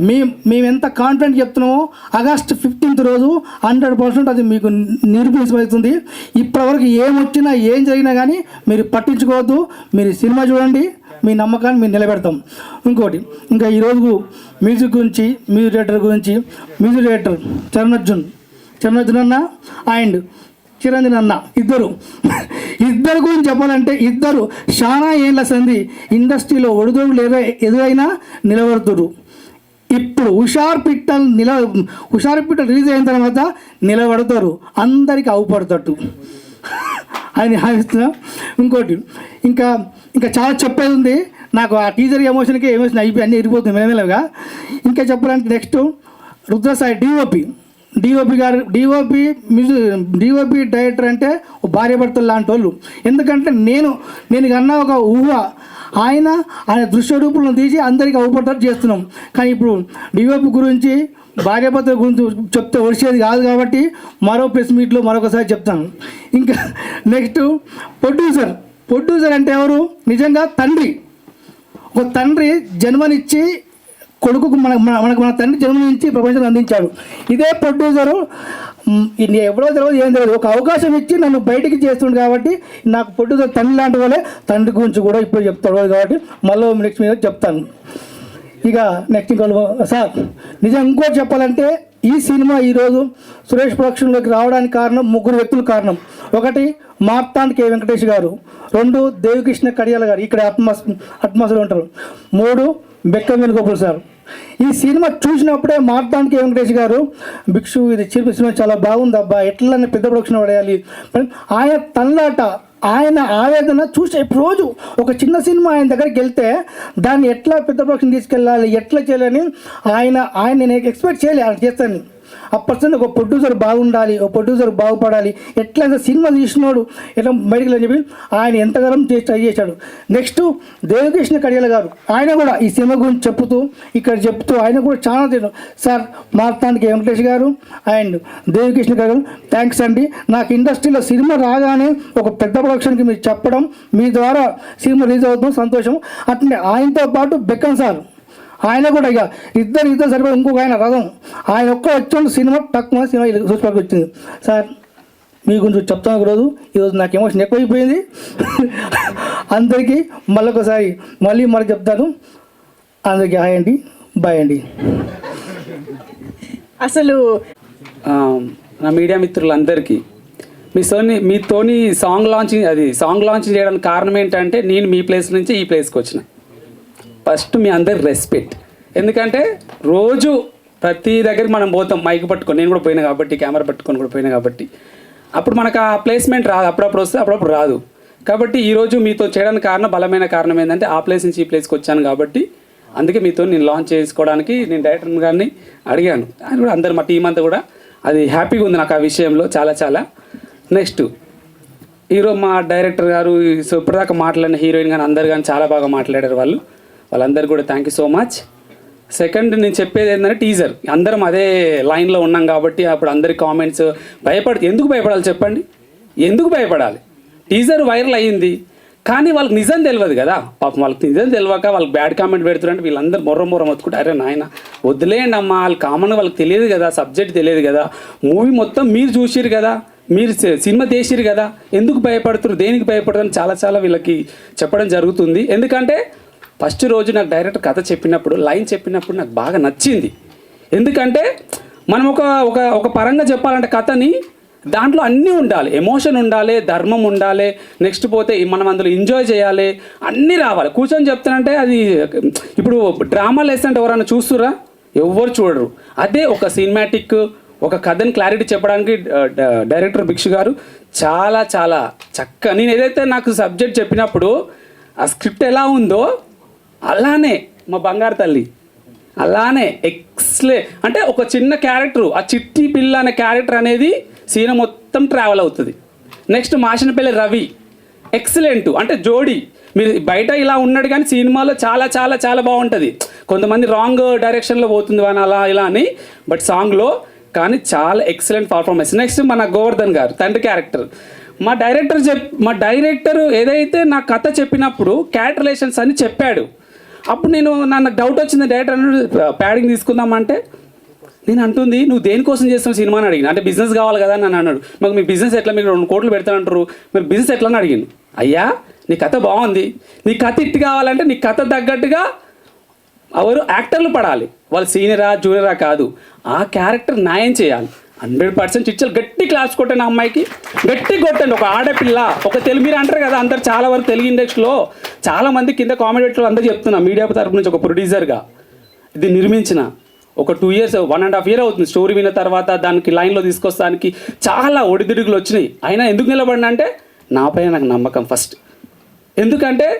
మేము ఎంత కాన్ఫిడెంట్ చెప్తున్నామో ఆగస్ట్ 15th రోజు 100% అది మీకు నిరూపించబడుతుంది. ఇప్పటివరకు ఏమొచ్చినా ఏం జరిగినా కానీ మీరు పట్టించుకోవద్దు, మీరు సినిమా చూడండి, మీ నమ్మకాన్ని మీరు నిలబెడతాం. ఇంకోటి, ఇంకా ఈరోజు మ్యూజిక్ గురించి, మ్యూజిక్ డైరెక్టర్ చరణ్ అన్న అండ్ చిరంజీవి అన్న ఇద్దరు గురించి చెప్పాలంటే ఇద్దరు చాలా ఏళ్ళ సంది ఇండస్ట్రీలో ఒడిదొడుగులు ఎదురైనా నిలబడుతురు. ఇప్పుడు హుషార్ పిట్టలు రిలీజ్ అయిన తర్వాత నిలబడతారు, అందరికీ అవుపడతట్టు అని భావిస్తున్నా. ఇంకోటి ఇంకా చాలా చెప్పేది ఉంది నాకు. ఆ టీజర్ ఎమోషన్ అయిపోయి అన్నీ ఎరిగిపోతుంది మేమేలాగా. ఇంకా చెప్పాలంటే నెక్స్ట్ రుద్రసాయి డిఓపి డైరెక్టర్ అంటే భార్యాభర్తలు లాంటి వాళ్ళు. ఎందుకంటే నేను కన్నా ఒక ఊహ ఆయన దృశ్య రూపంలో తీసి అందరికీ అవపడతారు చేస్తున్నాం. కానీ ఇప్పుడు డిఓపి గురించి భార్యాభర్తల గురించి చెప్తే వచ్చేది కాదు కాబట్టి మరో ప్రెస్ మీట్లో మరొకసారి చెప్తాను. ఇంకా నెక్స్ట్ ప్రొడ్యూసర్ అంటే ఎవరు? నిజంగా ఒక తండ్రి జన్మనిచ్చి కొడుకుకు మన తండ్రి జన్మనిచ్చి ప్రపంచాన్ని అందించాడు. ఇదే ప్రొడ్యూసరు ఎవరో తెలియదు ఏం తెలియదు, ఒక అవకాశం ఇచ్చి నన్ను బయటికి చేస్తుండు కాబట్టి నాకు ప్రొడ్యూసర్ తండ్రి లాంటి వాళ్ళే. తండ్రి గురించి కూడా ఇప్పుడు చెప్తాడు కాబట్టి మళ్ళీ నెక్స్ట్ మీద చెప్తాను. ఇక నెక్స్ట్ సార్ నిజం ఇంకోటి చెప్పాలంటే ఈ సినిమా ఈరోజు సురేష్ ప్రొడక్షన్లోకి రావడానికి కారణం 3 వ్యక్తులు కారణం. ఒకటి మార్తాండ్ కె వెంకటేష్ గారు, 2 దేవికృష్ణ కడియాల గారు, ఇక్కడ అట్మాస్లో ఉంటారు, 3 బెక్క వేణుగోపాల్ సార్. ఈ సినిమా చూసినప్పుడే మార్తాండ్ కె వెంకటేష్ గారు భిక్షు ఇది సినిమా చాలా బాగుంది అబ్బా, ఎట్లనే పెద్ద ప్రొడక్షన్ పడేయాలి ఆయన తనలాట ఆయన ఆవేదన చూసే రోజు ఒక చిన్న సినిమా ఆయన దగ్గరికి వెళ్తే దాన్ని ఎట్లా పెద్ద ప్రొడక్షన్ తీసుకెళ్ళాలి, ఎట్లా చేయాలని ఆయన నేను ఎక్స్పెక్ట్ చేయలే ఆయన చేస్తాను. ఆ పర్సన్ ఒక ప్రొడ్యూసర్ బాగుండాలి, ఒక ప్రొడ్యూసర్ బాగుపడాలి, ఎట్లా సినిమా తీసినోడు ఎట్లా బయటకు అని చెప్పి ఆయన ఎంతగానో ట్రై చేశాడు. నెక్స్ట్ దేవకృష్ణ కడియాల గారు, ఆయన కూడా ఈ సినిమా గురించి చెప్తూ ఆయన కూడా చాలా తెలియదు. సార్ మార్తానికి వెంకటేష్ గారు అండ్ దేవకృష్ణ గారు థ్యాంక్స్ అండి. నాకు ఇండస్ట్రీలో సినిమా రాగానే ఒక పెద్ద ప్రొడక్షన్కి మీరు చెప్పడం, మీ ద్వారా సినిమా రిలీజ్ అవుతుంది, సంతోషం. అట్లనే ఆయనతో పాటు బెక్కన్ సార్, ఆయన కూడా ఇక ఇద్దరు సరిపోయి ఇంకొక ఆయన రథం, ఆయన ఒక్క వచ్చి సినిమా తక్కువ సినిమా చూసుకోవడానికి వచ్చింది. సార్ మీ గురించి చెప్తాను రోజు, ఈరోజు నాకు ఎమోషన్ ఎక్కువైపోయింది. అందరికీ మళ్ళీ చెప్తాను. అందరికీ హాయ్ అండి, బాయ్ అండి. అసలు నా మీడియా మిత్రులందరికీ మీతోని సాంగ్ లాంచింగ్ చేయడానికి కారణం ఏంటంటే నేను మీ ప్లేస్ నుంచి ఈ ప్లేస్కి వచ్చిన. ఫస్ట్ మీ అందరి రెస్పెక్ట్, ఎందుకంటే రోజు ప్రతి దగ్గరికి మనం పోతాం మైక్ పట్టుకొని, నేను కూడా పోయినా కాబట్టి, కెమెరా పట్టుకొని కూడా పోయినా కాబట్టి, అప్పుడు మనకు ఆ ప్లేస్మెంట్ రాదు, అప్పుడప్పుడు వస్తే అప్పుడప్పుడు రాదు. కాబట్టి ఈరోజు మీతో చేయడానికి బలమైన కారణం ఏంటంటే ఆ ప్లేస్ నుంచి ఈ ప్లేస్కి వచ్చాను కాబట్టి, అందుకే మీతో నేను లాంచ్ చేసుకోవడానికి నేను డైరెక్టర్ గారిని అడిగాను. ఆయన కూడా అందరు మా టీం అంతా కూడా అది హ్యాపీగా ఉంది నాకు ఆ విషయంలో చాలా. నెక్స్ట్ హీరో మా డైరెక్టర్ గారు, సో ఇప్పటిదాకా మాట్లాడిన హీరోయిన్ కానీ అందరు కానీ చాలా బాగా మాట్లాడారు. వాళ్ళందరూ కూడా thank you so much. Second నేను చెప్పేది ఏంటంటే టీజర్, అందరం అదే లైన్లో ఉన్నాం కాబట్టి అప్పుడు అందరి కామెంట్స్ ఎందుకు భయపడాలి చెప్పండి, ఎందుకు భయపడాలి? టీజర్ వైరల్ అయ్యింది కానీ వాళ్ళకి నిజం తెలియదు కదా, పాపం వాళ్ళకి నిజం తెలియక వాళ్ళకి బ్యాడ్ కామెంట్ పెడుతున్నారంటే వీళ్ళందరూ మొర్ర మొత్తుకుంటే అరే నాయన వదిలేయండి అమ్మా, వాళ్ళు కామన్గా వాళ్ళకి తెలియదు కదా, సబ్జెక్ట్ తెలియదు కదా, మూవీ మొత్తం మీరు చూసిరు కదా, మీరు సినిమా తీసిరు కదా, ఎందుకు భయపడుతున్నారు, దేనికి భయపడుతున్నారు చాలా వీళ్ళకి చెప్పడం జరుగుతుంది. ఎందుకంటే ఫస్ట్ రోజు నాకు డైరెక్టర్ కథ చెప్పినప్పుడు, లైన్ చెప్పినప్పుడు నాకు బాగా నచ్చింది. ఎందుకంటే మనం ఒక పరంగా చెప్పాలంటే కథని దాంట్లో అన్నీ ఉండాలి, ఎమోషన్ ఉండాలి, ధర్మం ఉండాలి, నెక్స్ట్ పోతే మనం అందులో ఎంజాయ్ చేయాలి, అన్నీ రావాలి. కూర్చొని చెప్తానంటే అది ఇప్పుడు డ్రామాలు వేస్తుంటే ఎవరైనా చూస్తురా, ఎవ్వరు చూడరు. అదే ఒక సినిమాటిక్ ఒక కథని క్లారిటీ చెప్పడానికి డైరెక్టర్ భిక్షు గారు చాలా చక్కగా, నేను ఏదైతే నాకు సబ్జెక్ట్ చెప్పినప్పుడు ఆ స్క్రిప్ట్ ఎలా ఉందో అలానే మా బంగారు తల్లి అలానే అంటే ఒక చిన్న క్యారెక్టర్, ఆ చిట్టి పిల్ల అనే క్యారెక్టర్ అనేది సీన్ మొత్తం ట్రావెల్ అవుతుంది. నెక్స్ట్ మాషనపల్లి రవి ఎక్సలెంట్, అంటే జోడీ మీరు బయట ఇలా ఉన్నాడు కానీ సినిమాలో చాలా బాగుంటుంది. కొంతమంది రాంగ్ డైరెక్షన్లో పోతుంది అని అలా ఇలా అని, బట్ సాంగ్లో కానీ చాలా ఎక్సలెంట్ పర్ఫార్మెన్స్. నెక్స్ట్ మన గోవర్ధన్ గారు తండ్రి క్యారెక్టర్, మా డైరెక్టర్ ఏదైతే నా కథ చెప్పినప్పుడు క్యారెక్టరైజేషన్స్ అని చెప్పాడు. అప్పుడు నాకు డౌట్ వచ్చింది, డైరెక్టర్ అన్నాడు ప్యాడింగ్ తీసుకుందామంటే, నేను అంటుంది నువ్వు దేనికోసం చేస్తావు సినిమా అని అడిగిన, అంటే బిజినెస్ కావాలి కదా అని అన్నాడు. మాకు మీ బిజినెస్ ఎట్లా, మీకు 2 కోట్లు పెడతానంటారు, మీరు బిజినెస్ ఎట్లా అని అడిగాను. అయ్యా నీ కథ బాగుంది, నీ కథ ఇట్టు కావాలంటే నీ కథ తగ్గట్టుగా ఎవరు యాక్టర్లు పడాలి, వాళ్ళు సీనియరా జూనియరా కాదు, ఆ క్యారెక్టర్ న్యాయం చేయాలి. 100% చిచ్చలు గట్టి క్లాస్ కొట్టండి, అమ్మాయికి గట్టి కొట్టండి. ఒక ఆడపిల్ల ఒక తెలుగు, మీరు అంటారు కదా అందరు చాలా వరకు తెలుగు ఇండస్ట్రీలో చాలామంది కింద కామెంట్ పెట్టారు, అందరూ చెప్తున్నా మీడియా తరపు నుంచి ఒక ప్రొడ్యూసర్గా ఇది నిర్మించిన ఒక 2 years 1.5 year అవుతుంది. స్టోరీ విన్న తర్వాత దానికి లైన్లో తీసుకొస్తానికి చాలా ఒడిదుడుగులు వచ్చినాయి. అయినా ఎందుకు నిలబడినా అంటే నా పైన నాకు నమ్మకం ఫస్ట్. ఎందుకంటే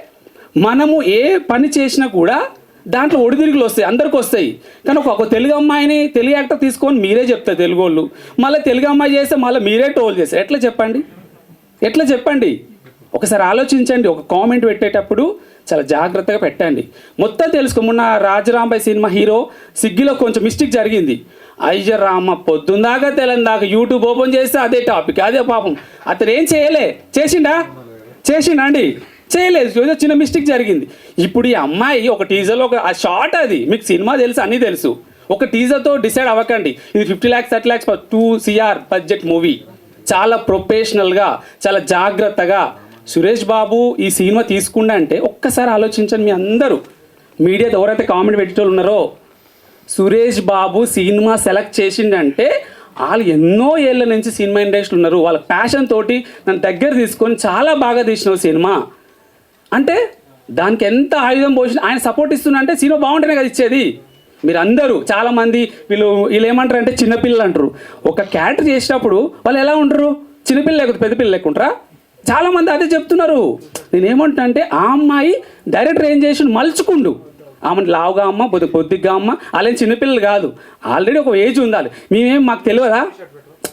మనము ఏ పని చేసినా కూడా దాంట్లో ఒడిదుడుగులు వస్తాయి, అందరికి వస్తాయి. కానీ ఒక తెలుగు అమ్మాయిని తెలుగు యాక్టర్ తీసుకొని మీరే చెప్తారు తెలుగు వాళ్ళు, మళ్ళీ తెలుగు అమ్మాయి చేస్తే మళ్ళీ మీరే టోల్ చేస్తారు. ఎట్లా చెప్పండి? ఒకసారి ఆలోచించండి. ఒక కామెంట్ పెట్టేటప్పుడు చాలా జాగ్రత్తగా పెట్టండి. మొత్తం తెలుసుకో. మొన్న రాజరాంబాయ్ సినిమా హీరో సిగ్గిలో కొంచెం మిస్టేక్ జరిగింది. అయ్య రామ పొద్దుందాకా తెలందాక యూట్యూబ్ ఓపెన్ చేస్తే అదే టాపిక్, అదే పాపం. అతను ఏం చేసిండా అండి? చేయలేదు, చిన్న మిస్టేక్ జరిగింది. ఇప్పుడు ఈ అమ్మాయి ఒక టీజర్లో ఆ షార్ట్, అది మీకు సినిమా తెలుసు, అన్నీ తెలుసు. ఒక టీజర్తో డిసైడ్ అవ్వకండి. ఇది 50 lakhs 30 lakhs 2 CR budget movie. చాలా ప్రొఫెషనల్గా చాలా జాగ్రత్తగా సురేష్ బాబు ఈ సినిమా తీసుకుండా అంటే ఒక్కసారి ఆలోచించండి. మీ అందరూ మీడియా ఎవరైతే కామెంట్ పెట్టేటోళ్ళు ఉన్నారో, సురేష్ బాబు సినిమా సెలెక్ట్ చేసిండంటే వాళ్ళు ఎన్నో ఏళ్ళ నుంచి సినిమా ఇండస్ట్రీ ఉన్నారు, వాళ్ళ ప్యాషన్ తోటి నన్ను దగ్గర తీసుకొని చాలా బాగా తీసిన సినిమా అంటే దానికి ఎంత ఆయుధం పోసిన ఆయన సపోర్ట్ ఇస్తున్నా సినిమా బాగుంటేనే కదా ఇచ్చేది. మీరు అందరూ చాలామంది వీళ్ళు ఏమంటారు అంటే చిన్నపిల్లలు అంటారు. ఒక క్యారెక్టర్ చేసినప్పుడు వాళ్ళు ఎలా ఉంటారు? చిన్నపిల్ల లేకపోతే పెద్ద పిల్లలు లేకుంటారా? చాలామంది అదే చెప్తున్నారు. నేనేమంటున్నా అంటే ఆ అమ్మాయి డైరెక్టర్ ఏం చేసి మలుచుకుండు, ఆమె లావుగా అమ్మ పొద్దుగా అమ్మ అలాగే చిన్నపిల్లలు కాదు, ఆల్రెడీ ఒక ఏజ్ ఉండాలి. మాకు తెలియదా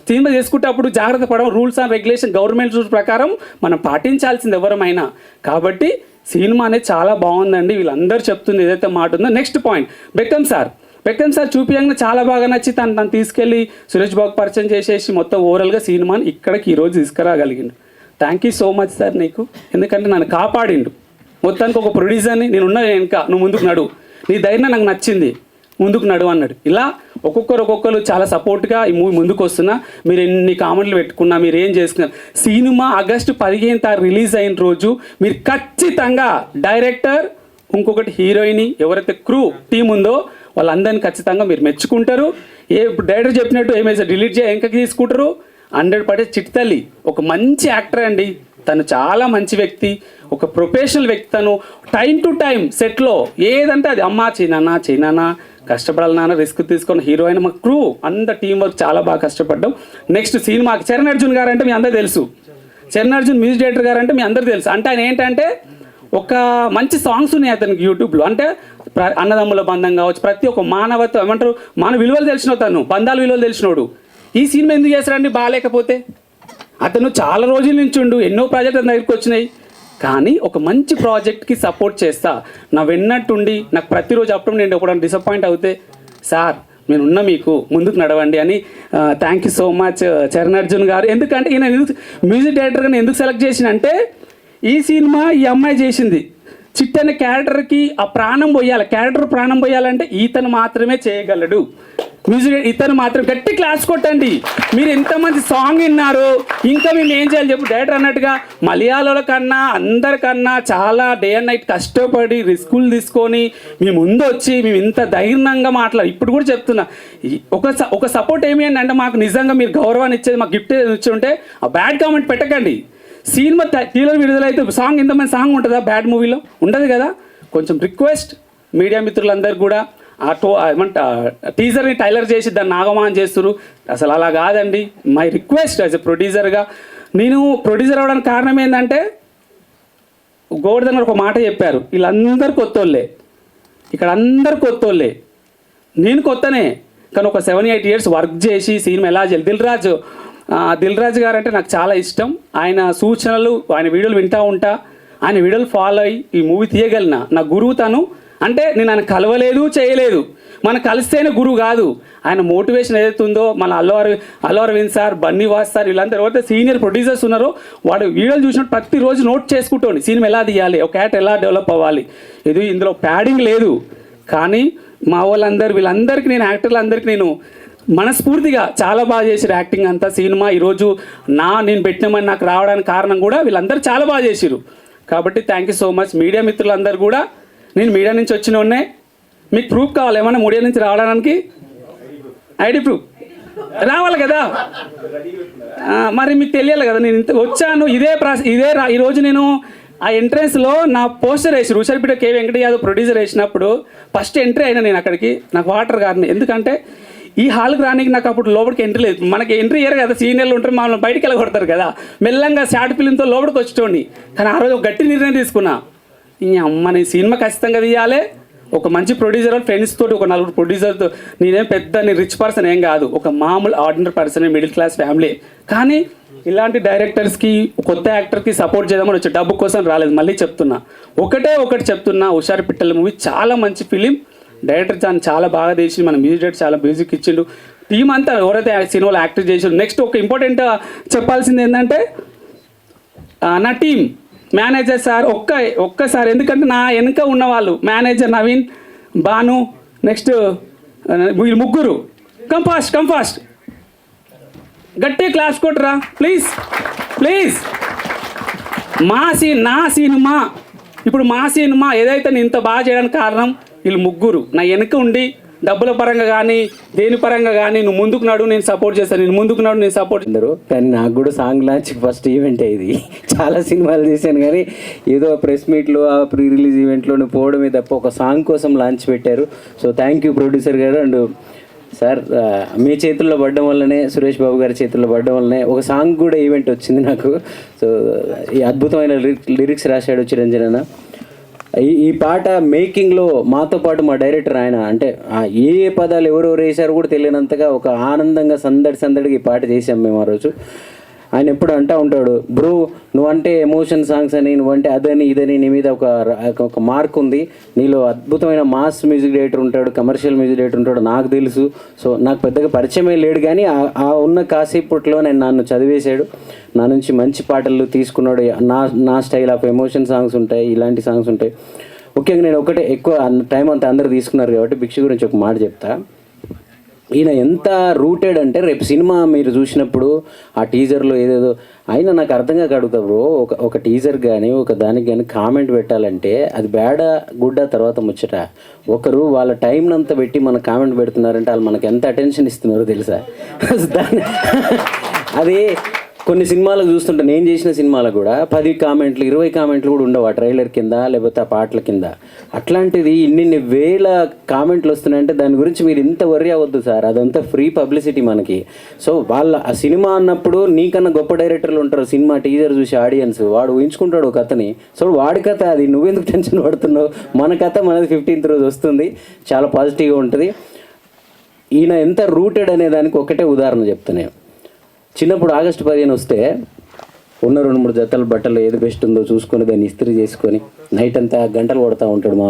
సినిమా చేసుకుంటప్పుడు జాగ్రత్త పడడం, rules and regulation government rules ప్రకారం మనం పాటించాల్సింది ఎవరమైనా. కాబట్టి సినిమా అనేది చాలా బాగుందండి, వీళ్ళందరూ చెప్తుంది ఏదైతే మాట ఉందో. నెక్స్ట్ పాయింట్ బెక్కం సార్ చూపించగానే చాలా బాగా నచ్చి తను తీసుకెళ్ళి సురేష్ బాబు పరిచయం చేసేసి మొత్తం ఓవరాల్గా సినిమాని ఇక్కడికి ఈరోజు తీసుకురాగలిగిండు. Thank you so much sir నీకు, ఎందుకంటే నన్ను కాపాడిండు. మొత్తానికి ఒక ప్రొడ్యూసర్ని నేనున్నా వెనుక, నువ్వు ముందుకు నడు, నీ ధైర్యం నాకు నచ్చింది, ముందుకు నడు అన్నాడు. ఇలా ఒక్కొక్కరు చాలా సపోర్ట్గా ఈ మూవీ ముందుకు వస్తున్నా. మీరు ఎన్ని కామెంట్లు పెట్టుకున్నా, మీరు ఏం చేసుకున్నారు, సినిమా ఆగస్టు 15 రిలీజ్ అయిన రోజు మీరు ఖచ్చితంగా డైరెక్టర్, ఇంకొకటి హీరోయిన్, ఎవరైతే క్రూ టీం ఉందో వాళ్ళందరినీ ఖచ్చితంగా మీరు మెచ్చుకుంటారు. డైరెక్టర్ చెప్పినట్టు ఏమైనా డిలీట్ వెనకకి తీసుకుంటారు. 100% చిట్టి తల్లి ఒక మంచి యాక్టర్ అండి, తను చాలా మంచి వ్యక్తి, ఒక ప్రొఫెషనల్ వ్యక్తి. తను టైం టు టైం సెట్లో ఏదంటే అది అమ్మ చేయనా కష్టపడాలి నాన్న, రిస్క్ తీసుకొని హీరోయిన్, మా క్రూ అంత టీం వర్క్ చాలా బాగా కష్టపడ్డాం. నెక్స్ట్ సినిమాకి చరణ్ అర్జున్ గారు అంటే మీ అందరూ తెలుసు, చరణ్ అర్జున్ మ్యూజిక్ డైరెక్టర్ గారు అంటే మీ అందరూ తెలుసు. అంటే ఆయన ఏంటంటే ఒక మంచి సాంగ్స్ ఉన్నాయి అతనికి యూట్యూబ్లో, అంటే అన్నదమ్ముల బంధం కావచ్చు, ప్రతి ఒక్క మానవత్వం ఏమంటారు మన విలువలు తెలిసినోడు, తను బంధాల విలువలు తెలిసినోడు. ఈ సినిమా ఎందుకు చేస్తారండి బాగాలేకపోతే? అతను చాలా రోజుల నుంచి ఉండు, ఎన్నో ప్రాజెక్టులు అతని దగ్గరికి వచ్చినాయి, కానీ ఒక మంచి ప్రాజెక్ట్కి సపోర్ట్ చేస్తా, నా వెన్నట్టుండి నాకు ప్రతిరోజు అప్పుడు నేను ఒకటి డిసప్పాయింట్ అవుతే సార్ నేనున్నా మీకు ముందుకు నడవండి అని. Thank you so much Charan Arjun గారు. ఎందుకంటే ఈయన మ్యూజిక్ డైరెక్టర్గా ఎందుకు సెలెక్ట్ చేసిన అంటే ఈ సినిమా ఈ అమ్మాయి చేసింది, చిట్టి అనే క్యారెక్టర్కి ఆ ప్రాణం పోయాలి, క్యారెక్టర్ ప్రాణం పోయాలంటే ఇతను మాత్రమే చేయగలడు. మ్యూజిక్ ఇతను మాత్రం గట్టి క్లాస్ కొట్టండి. మీరు ఎంతమంది సాంగ్ విన్నారు, ఇంకా మేము ఏం చేయాలి చెప్పు. డైరెక్టర్ అన్నట్టుగా మలయాళంల కన్నా అందరికన్నా చాలా డే అండ్ నైట్ కష్టపడి రిస్కులు తీసుకొని మీ ముందు వచ్చి మేము ఇంత ధైర్యంగా మాట్లాడి ఇప్పుడు కూడా చెప్తున్నా, ఒక సపోర్ట్ ఏమి అంటే మాకు నిజంగా మీరు గౌరవాన్ని ఇచ్చేది, మాకు గిఫ్ట్ ఇచ్చి ఉంటే ఆ బ్యాడ్ కామెంట్ పెట్టకండి. సినిమా టీలర్ విడుదలైతే సాంగ్ ఇంతమంది సాంగ్ ఉంటుందా బ్యాడ్ మూవీలో? ఉండదు కదా. కొంచెం రిక్వెస్ట్ మీడియా మిత్రులందరూ కూడా టీజర్ని టైలర్ చేసి దాన్ని నాగమాన్ చేస్తున్నారు, అసలు అలా కాదండి. మై రిక్వెస్ట్ యాజ్ ఎ ప్రొడ్యూసర్గా, నేను ప్రొడ్యూసర్ అవ్వడానికి కారణం ఏంటంటే గోవర్ధన్ గారు ఒక మాట చెప్పారు, వీళ్ళందరూ కొత్తోళ్ళే, ఇక్కడ అందరు కొత్తోళ్ళే, నేను కొత్తనే, కానీ ఒక 7-8 years వర్క్ చేసి సినిమా ఎలా చేయాలి. దిల్ రాజు గారు అంటే నాకు చాలా ఇష్టం, ఆయన సూచనలు ఆయన వీడియోలు వింటూ ఉంటా, ఆయన వీడియోలు ఫాలో అయ్యి ఈ మూవీ తీయగలిగిన నా గురువు తను. అంటే నేను ఆయన కలవలేదు చేయలేదు, మనం కలిస్తేనే గురువు కాదు, ఆయన మోటివేషన్ ఏదైతే ఉందో మన అల్లు అరవింద్ సార్, బన్నీ వాస్ సార్, వీళ్ళందరూ ఎవరైతే సీనియర్ ప్రొడ్యూసర్స్ ఉన్నారో వాడు వీడియోలు చూసినట్టు ప్రతిరోజు నోట్ చేసుకుంటోండి సినిమా ఎలా తీయాలి, ఒక క్యారెక్టర్ ఎలా డెవలప్ అవ్వాలి. ఇది ఇందులో ప్యాడింగ్ లేదు, కానీ మా వాళ్ళందరూ వీళ్ళందరికీ నేను యాక్టర్లందరికీ నేను మనస్ఫూర్తిగా చాలా బాగా చేశారు యాక్టింగ్ అంతా. సినిమా ఈరోజు నేను పెట్టినామని నాకు రావడానికి కారణం కూడా వీళ్ళందరూ చాలా బాగా చేశారు. కాబట్టి thank you so much. Media మిత్రులందరూ కూడా, నేను మీడియా నుంచి వచ్చిన మీకు ప్రూఫ్ కావాలి ఏమన్నా మీడియా నుంచి రావడానికి? ఐడి ప్రూఫ్ రావాలి కదా, మరి మీకు తెలియాలి కదా. నేను ఇంత వచ్చాను ఈరోజు నేను ఆ ఎంట్రెన్స్లో నా పోస్టర్ వేసి ఋషల్పేట కే వెంకట యాదవ్ ప్రొడ్యూసర్ వేసినప్పుడు ఫస్ట్ ఎంట్రీ అయినా నేను అక్కడికి, నాకు వాటర్ గారిని, ఎందుకంటే ఈ హాల్కి రానికి నాకు అప్పుడు లోపలికి ఎంట్రీ లేదు. మనకి ఎంట్రీ ఇయ్యరు కదా, సీనియర్లు ఉంటారు, మమ్మల్ని బయటికి వెళ్ళగొడతారు కదా. మెల్లంగా షార్ట్ ఫిలింతో లోపలికి వచ్చేటోండి. కానీ ఆ రోజు ఒక గట్టి నిర్ణయం తీసుకున్నా, ఈ అమ్మ నేను సినిమా ఖచ్చితంగా తీయాలి, ఒక మంచి ప్రొడ్యూసర్ ఫ్రెండ్స్ తోటి, ఒక 4 ప్రొడ్యూసర్తో. నేను రిచ్ పర్సన్ ఏం కాదు, ఒక మామూలు ordinary person, middle class family. కానీ ఇలాంటి డైరెక్టర్స్కి, కొత్త యాక్టర్కి సపోర్ట్ చేద్దామని వచ్చి డబ్బు కోసం రాలేదు. మళ్ళీ చెప్తున్నా, ఒకటి చెప్తున్నా, హుషారు పిట్టల మూవీ చాలా మంచి ఫిలిం, డైరెక్టర్ చాలా బాగా తీసి, మన మ్యూజిక్ డైరెక్టర్ చాలా మ్యూజిక్ ఇచ్చిండు, టీం అంతా ఎవరైతే సినిమాలో యాక్టర్ చేసారు. నెక్స్ట్ ఒక ఇంపార్టెంట్ చెప్పాల్సింది ఏంటంటే నా టీం మేనేజర్ సార్ ఒక్కసారి, ఎందుకంటే నా వెనుక ఉన్నవాళ్ళు మేనేజర్ నవీన్, భాను, నెక్స్ట్ వీళ్ళు ముగ్గురు కమ్ ఫాస్ట్ గట్టి క్లాస్ కొట్టరా ప్లీజ్. నా సినిమా ఇప్పుడు మా సినిమా ఏదైతే నేను ఇంత బాగా చేయడానికి కారణం వీళ్ళు ముగ్గురు నా వెనుక ఉండి, డబ్బుల పరంగా కానీ దేని పరంగా కానీ, నువ్వు ముందుకు నాడు నేను సపోర్ట్ చేస్తాను, నేను ముందుకు నాడు నేను సపోర్ట్ చేస్తారు. కానీ నాకు కూడా సాంగ్ లాంచ్ ఫస్ట్ ఈవెంట్ ఇది. చాలా సినిమాలు తీశాను కానీ ఏదో ప్రెస్ మీట్లో ఆ ప్రీ రిలీజ్ ఈవెంట్లో పోవడమే తప్ప ఒక సాంగ్ కోసం లాంచ్ పెట్టారు. సో థ్యాంక్ యూ ప్రొడ్యూసర్ గారు. అండ్ సార్ మీ చేతుల్లో పడడం వల్లనే, సురేష్ బాబు గారి చేతుల్లో పడడం వల్లనే ఒక సాంగ్ కూడా ఈవెంట్ వచ్చింది నాకు. సో ఈ అద్భుతమైన లిరిక్స్ రాశాడు చిరంజీవి అన్న. ఈ పాట మేకింగ్లో మాతో పాటు మా డైరెక్టర్ ఆయన, అంటే ఏ పదాలు ఎవరెవరు వేశారో కూడా తెలియనంతగా ఒక ఆనందంగా సందడిగా ఈ పాట చేసాం మేము ఆ రోజు. ఆయన ఎప్పుడు అంటూ ఉంటాడు, బ్రో నువ్వంటే ఎమోషన్ సాంగ్స్ అని, నువ్వంటే అదని ఇదని, నీ మీద ఒక మార్క్ ఉంది, నీలో అద్భుతమైన మాస్ మ్యూజిక్ డైరెక్టర్ ఉంటాడు, కమర్షియల్ మ్యూజిక్ డైరెక్టర్ ఉంటాడు, నాకు తెలుసు. సో నాకు పెద్దగా పరిచయమే లేడు, కానీ ఆ ఉన్న కాసేపట్లో నన్ను చదివేశాడు, నా నుంచి మంచి పాటలు తీసుకున్నాడు. నా స్టైల్ ఆఫ్ ఎమోషన్ సాంగ్స్ ఉంటాయి, ఇలాంటి సాంగ్స్ ఉంటాయి. ముఖ్యంగా నేను ఒకటే ఎక్కువ టైం అంతా అందరూ తీసుకున్నారు కాబట్టి భిక్షు గురించి ఒక మాట చెప్తా. ఈయన ఎంత రూటెడ్ అంటే, రేపు సినిమా మీరు చూసినప్పుడు ఆ టీజర్లో ఏదేదో అయినా నాకు అర్థంగా అడుగుతా బ్రో, ఒక టీజర్ కానీ ఒక దానికి కానీ కామెంట్ పెట్టాలంటే అది బ్యాడా గుడ్డా తర్వాత ముచ్చట. ఒకరు వాళ్ళ టైం అంతా పెట్టి మన కామెంట్ పెడుతున్నారంటే వాళ్ళు మనకి ఎంత అటెన్షన్ ఇస్తున్నారో తెలుసా. దాన్ని అది కొన్ని సినిమాలకు చూస్తుంటే, నేను చేసిన సినిమాలకు కూడా 10 కామెంట్లు 20 కామెంట్లు కూడా ఉండవు ఆ ట్రైలర్ కింద లేకపోతే ఆ పాటల కింద. అట్లాంటిది ఇన్ని వేల కామెంట్లు వస్తున్నాయంటే దాని గురించి మీరు ఇంత వర్రీ అవ్వద్దు సార్, అదంతా ఫ్రీ పబ్లిసిటీ మనకి. సో వాళ్ళ ఆ సినిమా అన్నప్పుడు నీకన్నా గొప్ప డైరెక్టర్లు ఉంటారు, సినిమా టీజర్ చూసి ఆడియన్స్ వాడు ఊహించుకుంటాడు ఒక కథని. సో వాడి కథ అది, నువ్వెందుకు టెన్షన్ పడుతున్నావు, మన కథ మనది 15th రోజు వస్తుంది, చాలా పాజిటివ్గా ఉంటుంది. ఈయన ఎంత రూటెడ్ అనే దానికి ఒకటే ఉదాహరణ చెప్తాను. చిన్నప్పుడు ఆగస్టు 15 వస్తే ఉన్న 2-3 జతల బట్టలు ఏది బెస్ట్ ఉందో చూసుకొని దాన్ని ఇస్త్రీ చేసుకొని నైట్ అంతా గంటలు కొడుతూ ఉంటాడు మా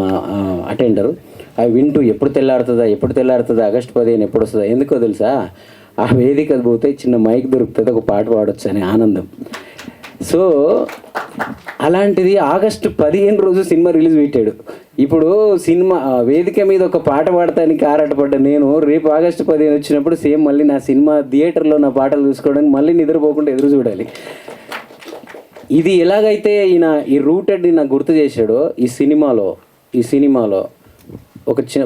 అటెండరు. అవి వింటూ ఎప్పుడు తెల్లారుతుందా ఆగస్టు 15 ఎప్పుడు వస్తుందా. ఎందుకో తెలుసా, ఆ వేదిక పోతే చిన్న మైక్ దొరుకుతుంది, ఒక పాట పాడొచ్చు అనే ఆనందం. సో అలాంటిది ఆగస్టు 15 రోజు సినిమా రిలీజ్ పెట్టాడు. ఇప్పుడు సినిమా వేదిక మీద ఒక పాట పాడటానికి ఆరాటపడ్డ నేను రేపు ఆగస్టు 15 వచ్చినప్పుడు సేమ్ మళ్ళీ నా సినిమా థియేటర్లో నా పాటలు చూసుకోవడానికి మళ్ళీ నిద్రపోకుండా ఎదురు చూడాలి. ఇది ఎలాగైతే ఈయన ఈ రూటెడ్ని నాకు గుర్తు చేశాడో, ఈ సినిమాలో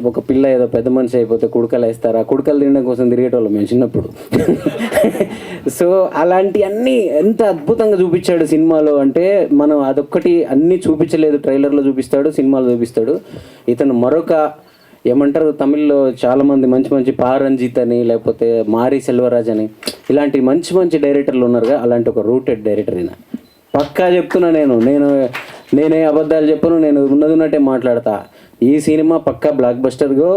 ఒక పిల్ల ఏదో పెద్ద మనిషి అయిపోతే కుడకలు వేస్తారు, ఆ కుడకలు తినడం కోసం తిరిగేటోళ్ళం మేము చిన్నప్పుడు. సో అలాంటి అన్నీ ఎంత అద్భుతంగా చూపించాడు సినిమాలో అంటే, మనం అదొక్కటి అన్నీ చూపించలేదు, ట్రైలర్లో చూపిస్తాడు, సినిమాలో చూపిస్తాడు. ఇతను మరొక ఏమంటారు తమిళ్లో చాలామంది మంచి పారంజిత్ అని లేకపోతే మారి సెల్వరాజ్ అని ఇలాంటి మంచి డైరెక్టర్లు ఉన్నారుగా, అలాంటి ఒక రూటెడ్ డైరెక్టర్ ఈయన. పక్కా చెప్తున్నా నేనే అబద్ధాలు చెప్పను, నేను ఉన్నట్టే మాట్లాడతా. ఈ సినిమా పక్కా బ్లాక్ బస్టర్గా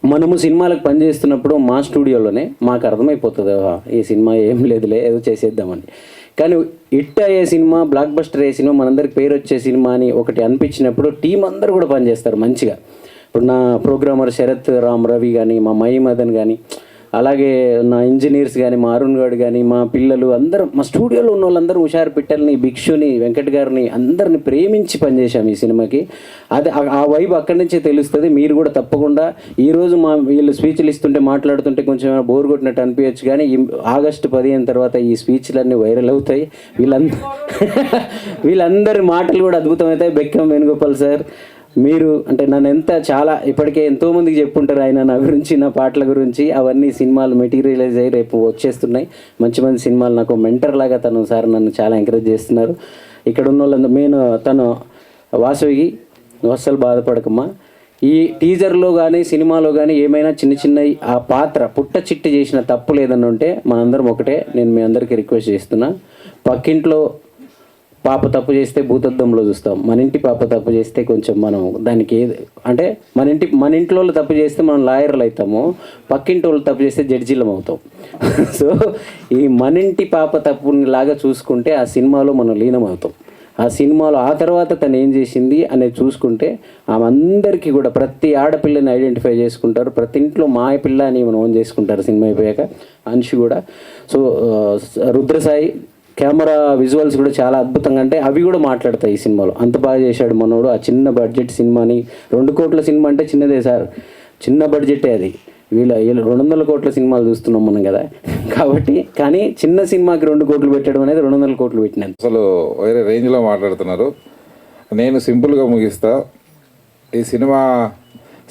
మనము సినిమాలకు పనిచేస్తున్నప్పుడు మా స్టూడియోలోనే మాకు అర్థమైపోతుంది, ఈ సినిమా ఏం లేదులే ఏదో చేసేద్దామని. కానీ హిట్ అయ్యే సినిమా, బ్లాక్ బస్టర్ అయ్యే సినిమా, మనందరికి పేరు వచ్చే సినిమా అని ఒకటి అనిపించినప్పుడు టీం అందరూ కూడా పనిచేస్తారు మంచిగా. ఇప్పుడు నా ప్రోగ్రామర్ శరత్ రామ్ రవి కానీ, మా మదన్ కానీ, అలాగే నా ఇంజనీర్స్ కానీ, మా అరుణ్ గౌడ్ కానీ, మా పిల్లలు అందరూ, మా స్టూడియోలో ఉన్న వాళ్ళందరూ హుషారు పిట్టల్ని, భిక్షుని, వెంకట్ గారిని అందరిని ప్రేమించి పనిచేశాము ఈ సినిమాకి. అది ఆ వైబ్ అక్కడి నుంచే తెలుస్తుంది. మీరు కూడా తప్పకుండా ఈరోజు వీళ్ళు స్పీచ్లు ఇస్తుంటే మాట్లాడుతుంటే కొంచెం బోర్ కొట్టినట్టు అనిపించచ్చు, కానీ ఈ ఆగస్టు 15 తర్వాత ఈ స్పీచ్లన్నీ వైరల్ అవుతాయి. వీళ్ళందరి మాటలు కూడా అద్భుతమవుతాయి. బెక్కం వేణుగోపాల్ సార్, మీరు అంటే నన్ను చాలా ఇప్పటికే ఎంతోమందికి చెప్పుంటారు ఆయన నా గురించి, నా పాటల గురించి. అవన్నీ సినిమాలు మెటీరియలైజ్ అయ్యి రేపు వచ్చేస్తున్నాయి. మంచి సినిమాలు. నాకు మెంటర్ లాగా సార్ నన్ను చాలా ఎంకరేజ్ చేస్తున్నారు. ఇక్కడ ఉన్న వాళ్ళందరూ మెయిన్ తను వాసవి, అస్సలు బాధపడకమ్మా. ఈ టీజర్లో కానీ సినిమాలో కానీ ఏమైనా చిన్న ఆ పాత్ర పుట్ట చిట్టి చేసిన తప్పు లేదని ఉంటే మనందరం ఒకటే, నేను మీ అందరికీ రిక్వెస్ట్ చేస్తున్నా, పక్కింట్లో పాప తప్పు చేస్తే భూతద్దంలో చూస్తాం, మన ఇంటి పాప తప్పు చేస్తే కొంచెం మనం దానికి అంటే మన ఇంట్లో వాళ్ళు తప్పు చేస్తే మనం లాయర్లు అవుతాము, పక్కింటి వాళ్ళు తప్పు చేస్తే జడ్జీలం అవుతాం. సో ఈ మన ఇంటి పాప తప్పుని లాగా చూసుకుంటే ఆ సినిమాలో మనం లీనం అవుతాం. ఆ సినిమాలో ఆ తర్వాత తను ఏం చేసింది అనేది చూసుకుంటే ఆమె అందరికీ కూడా ప్రతి ఆడపిల్లని ఐడెంటిఫై చేసుకుంటారు, ప్రతి ఇంట్లో మా పిల్ల అని మనం ఓన్ చేసుకుంటారు సినిమా అయిపోయాక. అంశు కూడా. సో రుద్రసాయి కెమెరా విజువల్స్ కూడా చాలా అద్భుతంగా, అంటే అవి కూడా మాట్లాడతాయి ఈ సినిమాలో. అంత బాగా చేశాడు మనోడు. ఆ చిన్న బడ్జెట్ సినిమాని, 2 కోట్ల సినిమా అంటే చిన్నదే సార్, చిన్న బడ్జెటే అది. వీళ్ళు 200 కోట్ల సినిమాలు చూస్తున్నాం మనం కదా, కాబట్టి కానీ చిన్న సినిమాకి 2 కోట్లు పెట్టడం అనేది 200 కోట్లు పెట్టినది. అసలు వేరే రేంజ్లో మాట్లాడుతున్నారు. నేను సింపుల్గా ముగిస్తా. ఈ సినిమా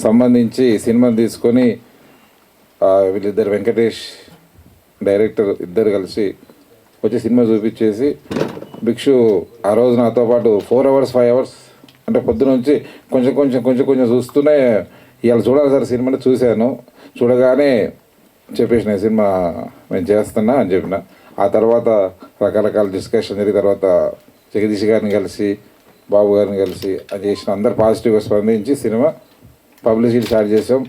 సంబంధించి సినిమాని తీసుకొని వీళ్ళిద్దరు వెంకటేష్ డైరెక్టర్ ఇద్దరు కలిసి వచ్చి సినిమా చూపించేసి, భిక్షు ఆ రోజు నాతో పాటు 4 hours 5 hours అంటే పొద్దున నుంచి కొంచెం చూస్తూనే ఇవాళ చూడాలి సార్ సినిమాని చూశాను, చూడగానే చెప్పేసిన సినిమా నేను చేస్తున్నా అని చెప్పిన. ఆ తర్వాత రకరకాల డిస్కషన్ జరిగిన తర్వాత జగదీష్ గారిని కలిసి బాబు గారిని కలిసి అది చేసిన అందరు పాజిటివ్గా స్పందించి సినిమా పబ్లిసిటీ స్టార్ట్ చేసాం.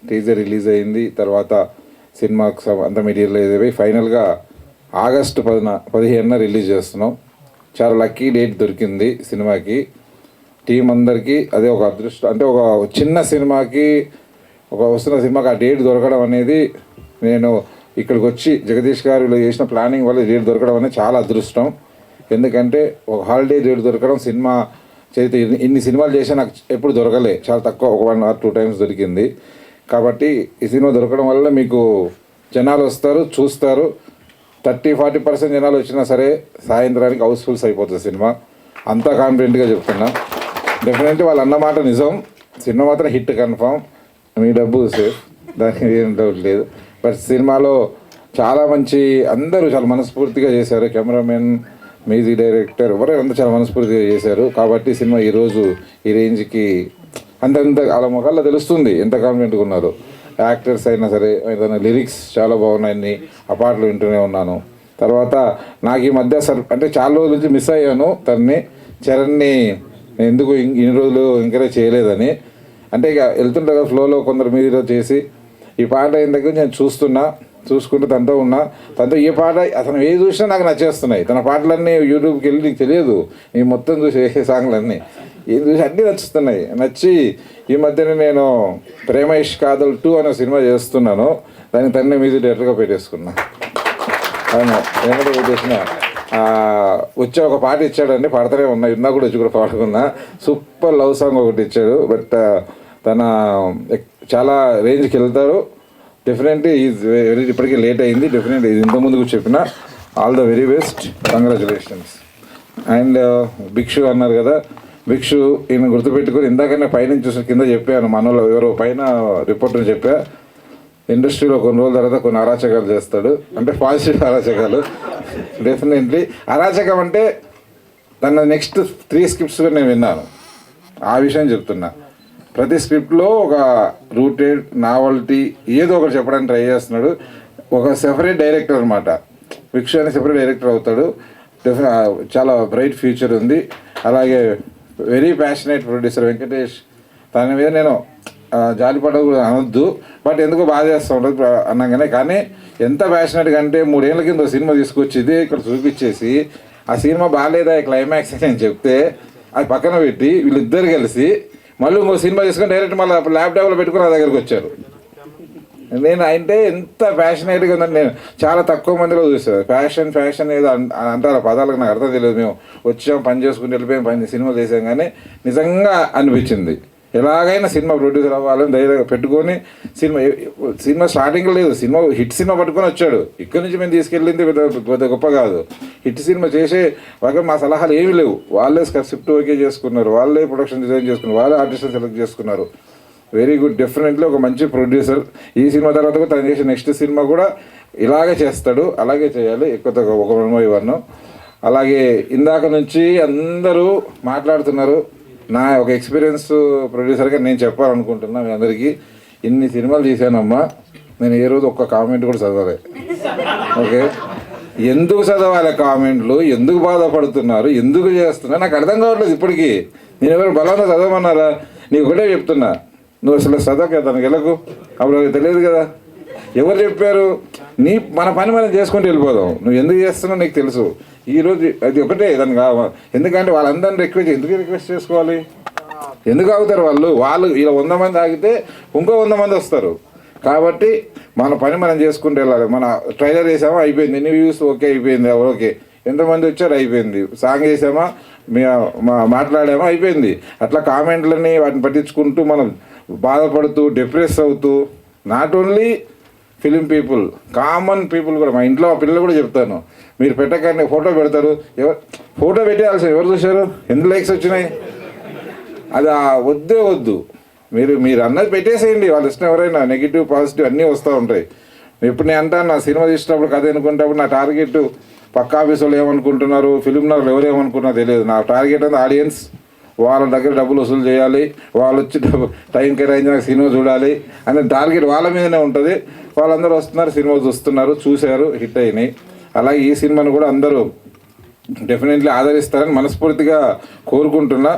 టీజర్ రిలీజ్ అయింది. తర్వాత సినిమాకు అంత మెటీరియల్ అయిపోయి ఫైనల్గా ఆగస్టు 15న రిలీజ్ చేస్తున్నాం. చాలా లక్కీ డేట్ దొరికింది సినిమాకి. టీం అందరికీ అదే ఒక అదృష్టం. అంటే ఒక చిన్న సినిమాకి వస్తున్న సినిమాకి ఆ డేట్ దొరకడం అనేది, నేను ఇక్కడికి వచ్చి జగదీష్ గారు ఇలా చేసిన ప్లానింగ్ వల్ల డేట్ దొరకడం అనేది చాలా అదృష్టం. ఎందుకంటే ఒక హాలిడే డేట్ దొరకడం సినిమా చరిత్ర, ఇన్ని సినిమాలు చేసినా నాకు ఎప్పుడు దొరకలే, చాలా తక్కువ, ఒక 1 or 2 times దొరికింది. కాబట్టి ఈ సినిమా దొరకడం వల్ల మీకు జనాలు వస్తారు, చూస్తారు. 30-40% జనాలు వచ్చినా సరే సాయంత్రానికి హౌస్ఫుల్స్ అయిపోతుంది సినిమా. అంతా కాన్ఫిడెంట్గా చెప్తున్నా. డెఫినెట్లీ వాళ్ళు అన్నమాట నిజం. సినిమా మాత్రం హిట్ కన్ఫామ్. మీ డబ్బు సేఫ్, దానికి ఏం డౌట్ లేదు. బట్ సినిమాలో చాలా మంచి, అందరూ చాలా మనస్ఫూర్తిగా చేశారు. కెమెరామెన్, మ్యూజిక్ డైరెక్టర్ ఎవరైనా చాలా మనస్ఫూర్తిగా చేశారు. కాబట్టి సినిమా ఈరోజు ఈ రేంజ్కి అంతంత వాళ్ళ ముఖాల్లో తెలుస్తుంది ఎంత కాన్ఫిడెంట్గా ఉన్నారు. యాక్టర్స్ అయినా సరే, ఏదైనా లిరిక్స్ చాలా బాగున్నాయని ఆ పాటలు వింటూనే ఉన్నాను. తర్వాత నాకు ఈ మధ్య అంటే చాలా రోజుల నుంచి మిస్ అయ్యాను తన్ని, చరణ్ని ఎందుకు ఇన్ని రోజులు ఎంకరేజ్ చేయలేదని. అంటే ఇక వెళ్తుంటే కదా ఫ్లోలో కొందరు మీరు చేసి ఈ పాట అయిన దగ్గర నేను చూసుకుంటూ తనతో ఉన్నా. తనతో ఏ పాట అతను ఏది చూసినా నాకు నచ్చేస్తున్నాయి. తన పాటలన్నీ యూట్యూబ్కి వెళ్ళి నీకు తెలియదు, నీ మొత్తం చూసి వేసే సాంగ్లన్నీ ఏం చూసి అన్నీ నచ్చి ఈ మధ్యన నేను ప్రేమ ఇష్క్ కాదల్ 2 అనే సినిమా చేస్తున్నాను. దానికి తన్నే మ్యూజిక్ డైరెక్టర్గా పెట్టేసుకున్నా. అవును, ఏమంటే పెట్టేసిన వచ్చే ఒక పాట ఇచ్చాడండి, పాడతానే ఉన్నా, ఇన్నా కూడా వచ్చి కూడా పాడుకున్నా. సూపర్ లవ్ సాంగ్ ఒకటి ఇచ్చాడు. బట్ తన చాలా రేంజ్కి వెళ్తారు. డెఫినెట్లీ ఈజ్ వెరీ, ఇప్పటికీ లేట్ అయింది. డెఫినెట్లీ ఇది ఇంతకుముందుకు చెప్పిన all the very best, congratulations. And Bhikshu అన్నారు కదా, భిక్షు ఈయన గుర్తుపెట్టుకుని ఇందాకనే పైనుంచి చూసిన కింద చెప్పాను, మనలో ఎవరో పైన రిపోర్టర్ చెప్పా, ఇండస్ట్రీలో కొన్ని రోజుల తర్వాత కొన్ని అరాచకాలు చేస్తాడు. అంటే పాజిటివ్ అరాచకాలు. డెఫినెట్లీ అరాచకం అంటే తన నెక్స్ట్ 3 scripts కూడా నేను విన్నాను. ఆ విషయం చెప్తున్నా. ప్రతి స్క్రిప్ట్లో ఒక రూటెడ్ నావల్టీ ఏదో ఒకటి చెప్పడానికి ట్రై చేస్తున్నాడు. ఒక సెపరేట్ డైరెక్టర్ అనమాట. భిక్షు అని సెపరేట్ డైరెక్టర్ అవుతాడు. చాలా బ్రైట్ ఫ్యూచర్ ఉంది. అలాగే వెరీ ప్యాషనేట్ ప్రొడ్యూసర్ వెంకటేష్. తన మీద నేను జాలిపడ కూడా అనొద్దు, బట్ ఎందుకో బాధ చేస్తూ ఉంటుంది అన్నాగానే. కానీ ఎంత ప్యాషనేట్గా అంటే 3 ఏళ్ల కింద సినిమా తీసుకొచ్చి ఇదే ఇక్కడ చూపించేసి ఆ సినిమా బాగాలేదా క్లైమాక్స్ అని చెప్తే అది పక్కన పెట్టి వీళ్ళిద్దరు కలిసి మళ్ళీ ఇంకో సినిమా తీసుకొని డైరెక్ట్ మళ్ళీ ల్యాప్టాప్లో పెట్టుకుని నా దగ్గరికి వచ్చారు. నేను అంటే ఎంత ప్యాషనేట్గా ఉందని నేను చాలా తక్కువ మందిలో చూసాను. ఫ్యాషన్ ఏదో అంటారు పదాలకు నాకు అర్థం తెలియదు. మేము వచ్చాం, పని చేసుకుని వెళ్ళిపోయాం, సినిమా చేసాం. కానీ నిజంగా అనిపించింది ఎలాగైనా సినిమా ప్రొడ్యూసర్ అవ్వాలని ధైర్యంగా పెట్టుకొని సినిమా స్టార్టింగ్లో లేదు, సినిమా హిట్ సినిమా పట్టుకొని వచ్చాడు. ఇక్కడి నుంచి మేము తీసుకెళ్ళింది పెద్ద గొప్ప కాదు. హిట్ సినిమా చేసే వాళ్ళకి మా సలహాలు ఏమీ లేవు. వాళ్ళే స్క్రిప్ట్ ఓకే చేసుకున్నారు, వాళ్ళే ప్రొడక్షన్ డిజైన్ చేసుకున్నారు, వాళ్ళే ఆర్టిస్ట్ని సెలెక్ట్ చేసుకున్నారు. Very good. డెఫినెట్లీ ఒక మంచి ప్రొడ్యూసర్. ఈ సినిమా తర్వాత కూడా తను చేసే నెక్స్ట్ సినిమా కూడా ఇలాగే చేస్తాడు, అలాగే చేయాలి. ఎక్కువ ఒక 1 అలాగే ఇందాక నుంచి అందరూ మాట్లాడుతున్నారు. నా ఒక ఎక్స్పీరియన్స్ ప్రొడ్యూసర్గా నేను చెప్పాలనుకుంటున్నా మీ అందరికీ. ఇన్ని సినిమాలు తీసానమ్మా, నేను ఏ రోజు ఒక్క కామెంట్ కూడా చదవలే. ఓకే, ఎందుకు చదవాలి కామెంట్లు, ఎందుకు బాధపడుతున్నారు, ఎందుకు చేస్తున్నారు నాకు అర్థం కావట్లేదు ఇప్పటికీ. నేను ఎవరు బలంగా చదవమన్నారా? నీకు ఒకటే చెప్తున్నా, నువ్వు అసలు చదవక తనకి వెళ్ళకు, అప్పుడు తెలియదు కదా. ఎవరు చెప్పారు? మన పని మనం చేసుకుంటూ వెళ్ళిపోదాం. నువ్వు ఎందుకు చేస్తున్నావు నీకు తెలుసు. ఈరోజు అది ఒకటే దాన్ని కావాలి. ఎందుకంటే వాళ్ళందరినీ రిక్వెస్ట్ చేసుకోవాలి? ఎందుకు ఆగుతారు వాళ్ళు ఇలా 100 మంది ఆగితే ఇంకో 100 మంది వస్తారు. కాబట్టి మన పని మనం చేసుకుంటూ వెళ్ళాలి. మన ట్రైలర్ వేసామా అయిపోయింది, ఎన్ని వ్యూస్ ఓకే అయిపోయింది, ఓకే, ఎంతమంది వచ్చారు అయిపోయింది, సాంగ్ వేసామా మాట్లాడామా అయిపోయింది. అట్లా కామెంట్లని వాటిని పట్టించుకుంటూ మనం బాధపడుతూ డిప్రెస్ అవుతూ, not only film people, common people కూడా, మా ఇంట్లో పిల్లలు కూడా చెప్తాను, మీరు పెట్టకండి, ఫోటో పెడతారు, ఫోటో పెట్టేయాల్సింది ఎవరు చూశారు, ఎన్ని లైక్స్ వచ్చినాయి, అది వద్దు. మీరు అన్నది పెట్టేసేయండి. వాళ్ళు ఇష్టం, ఎవరైనా నెగిటివ్ పాజిటివ్ అన్నీ వస్తూ ఉంటాయి. ఇప్పుడు నేను అంటాను, నా సినిమా తీసినప్పుడు కథ అనుకుంటప్పుడు నా టార్గెట్ పక్క ఆఫీస్ వాళ్ళు ఏమనుకుంటున్నారు, ఫిలిం నగర్లు ఎవరు ఏమనుకున్నారో తెలియదు. నా టార్గెట్ అంతా ఆడియన్స్, వాళ్ళ దగ్గర డబ్బులు వసూలు చేయాలి, వాళ్ళు వచ్చి టైం కేటాయించిన సినిమా చూడాలి అనే టార్గెట్ వాళ్ళ మీదనే ఉంటుంది. వాళ్ళందరూ వస్తున్నారు, సినిమా చూస్తున్నారు, చూశారు, హిట్ అయినాయి. అలాగే ఈ సినిమాను కూడా అందరూ డెఫినెట్లీ ఆదరిస్తారని మనస్ఫూర్తిగా కోరుకుంటున్నా.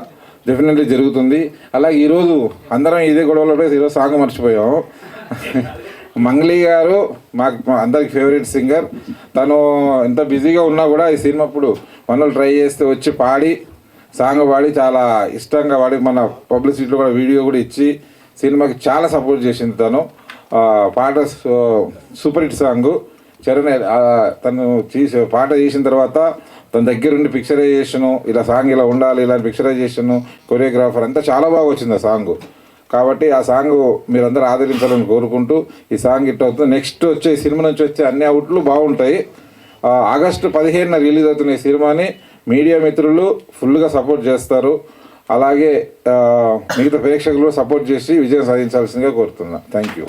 డెఫినెట్లీ జరుగుతుంది. అలాగే ఈరోజు అందరం ఇదే గొడవలో ఈరోజు సాంగ్ మర్చిపోయాము. మంగ్లీ గారు మాకు అందరికి ఫేవరెట్ సింగర్. తను ఎంత బిజీగా ఉన్నా కూడా ఈ సినిమా అప్పుడు మనల్ని ట్రై చేస్తే వచ్చి పాడి సాంగ్ పాడి చాలా ఇష్టంగా పాడి మన పబ్లిసిటీలో కూడా వీడియో కూడా ఇచ్చి సినిమాకి చాలా సపోర్ట్ చేసింది. పాట సూపర్ హిట్ సాంగ్. చరణ్ తను పాట చేసిన తర్వాత తన దగ్గరుండి పిక్చరైజేషను, ఇలా సాంగ్ ఇలా ఉండాలి, ఇలాంటి పిక్చరైజేషను, కొరియోగ్రాఫర్ అంతా చాలా బాగా వచ్చింది ఆ సాంగ్. కాబట్టి ఆ సాంగ్ మీరందరూ ఆదరించాలని కోరుకుంటూ ఈ సాంగ్ హిట్ అవుతుంది. నెక్స్ట్ వచ్చే సినిమా నుంచి వచ్చే అన్ని అవుట్లు బాగుంటాయి. ఆగస్టు 15న రిలీజ్ అవుతున్న ఈ సినిమాని మీడియా మిత్రులు ఫుల్గా సపోర్ట్ చేస్తారు. అలాగే మిగతా ప్రేక్షకులు సపోర్ట్ చేసి విజయం సాధించాల్సిందిగా కోరుతున్నా. Thank you.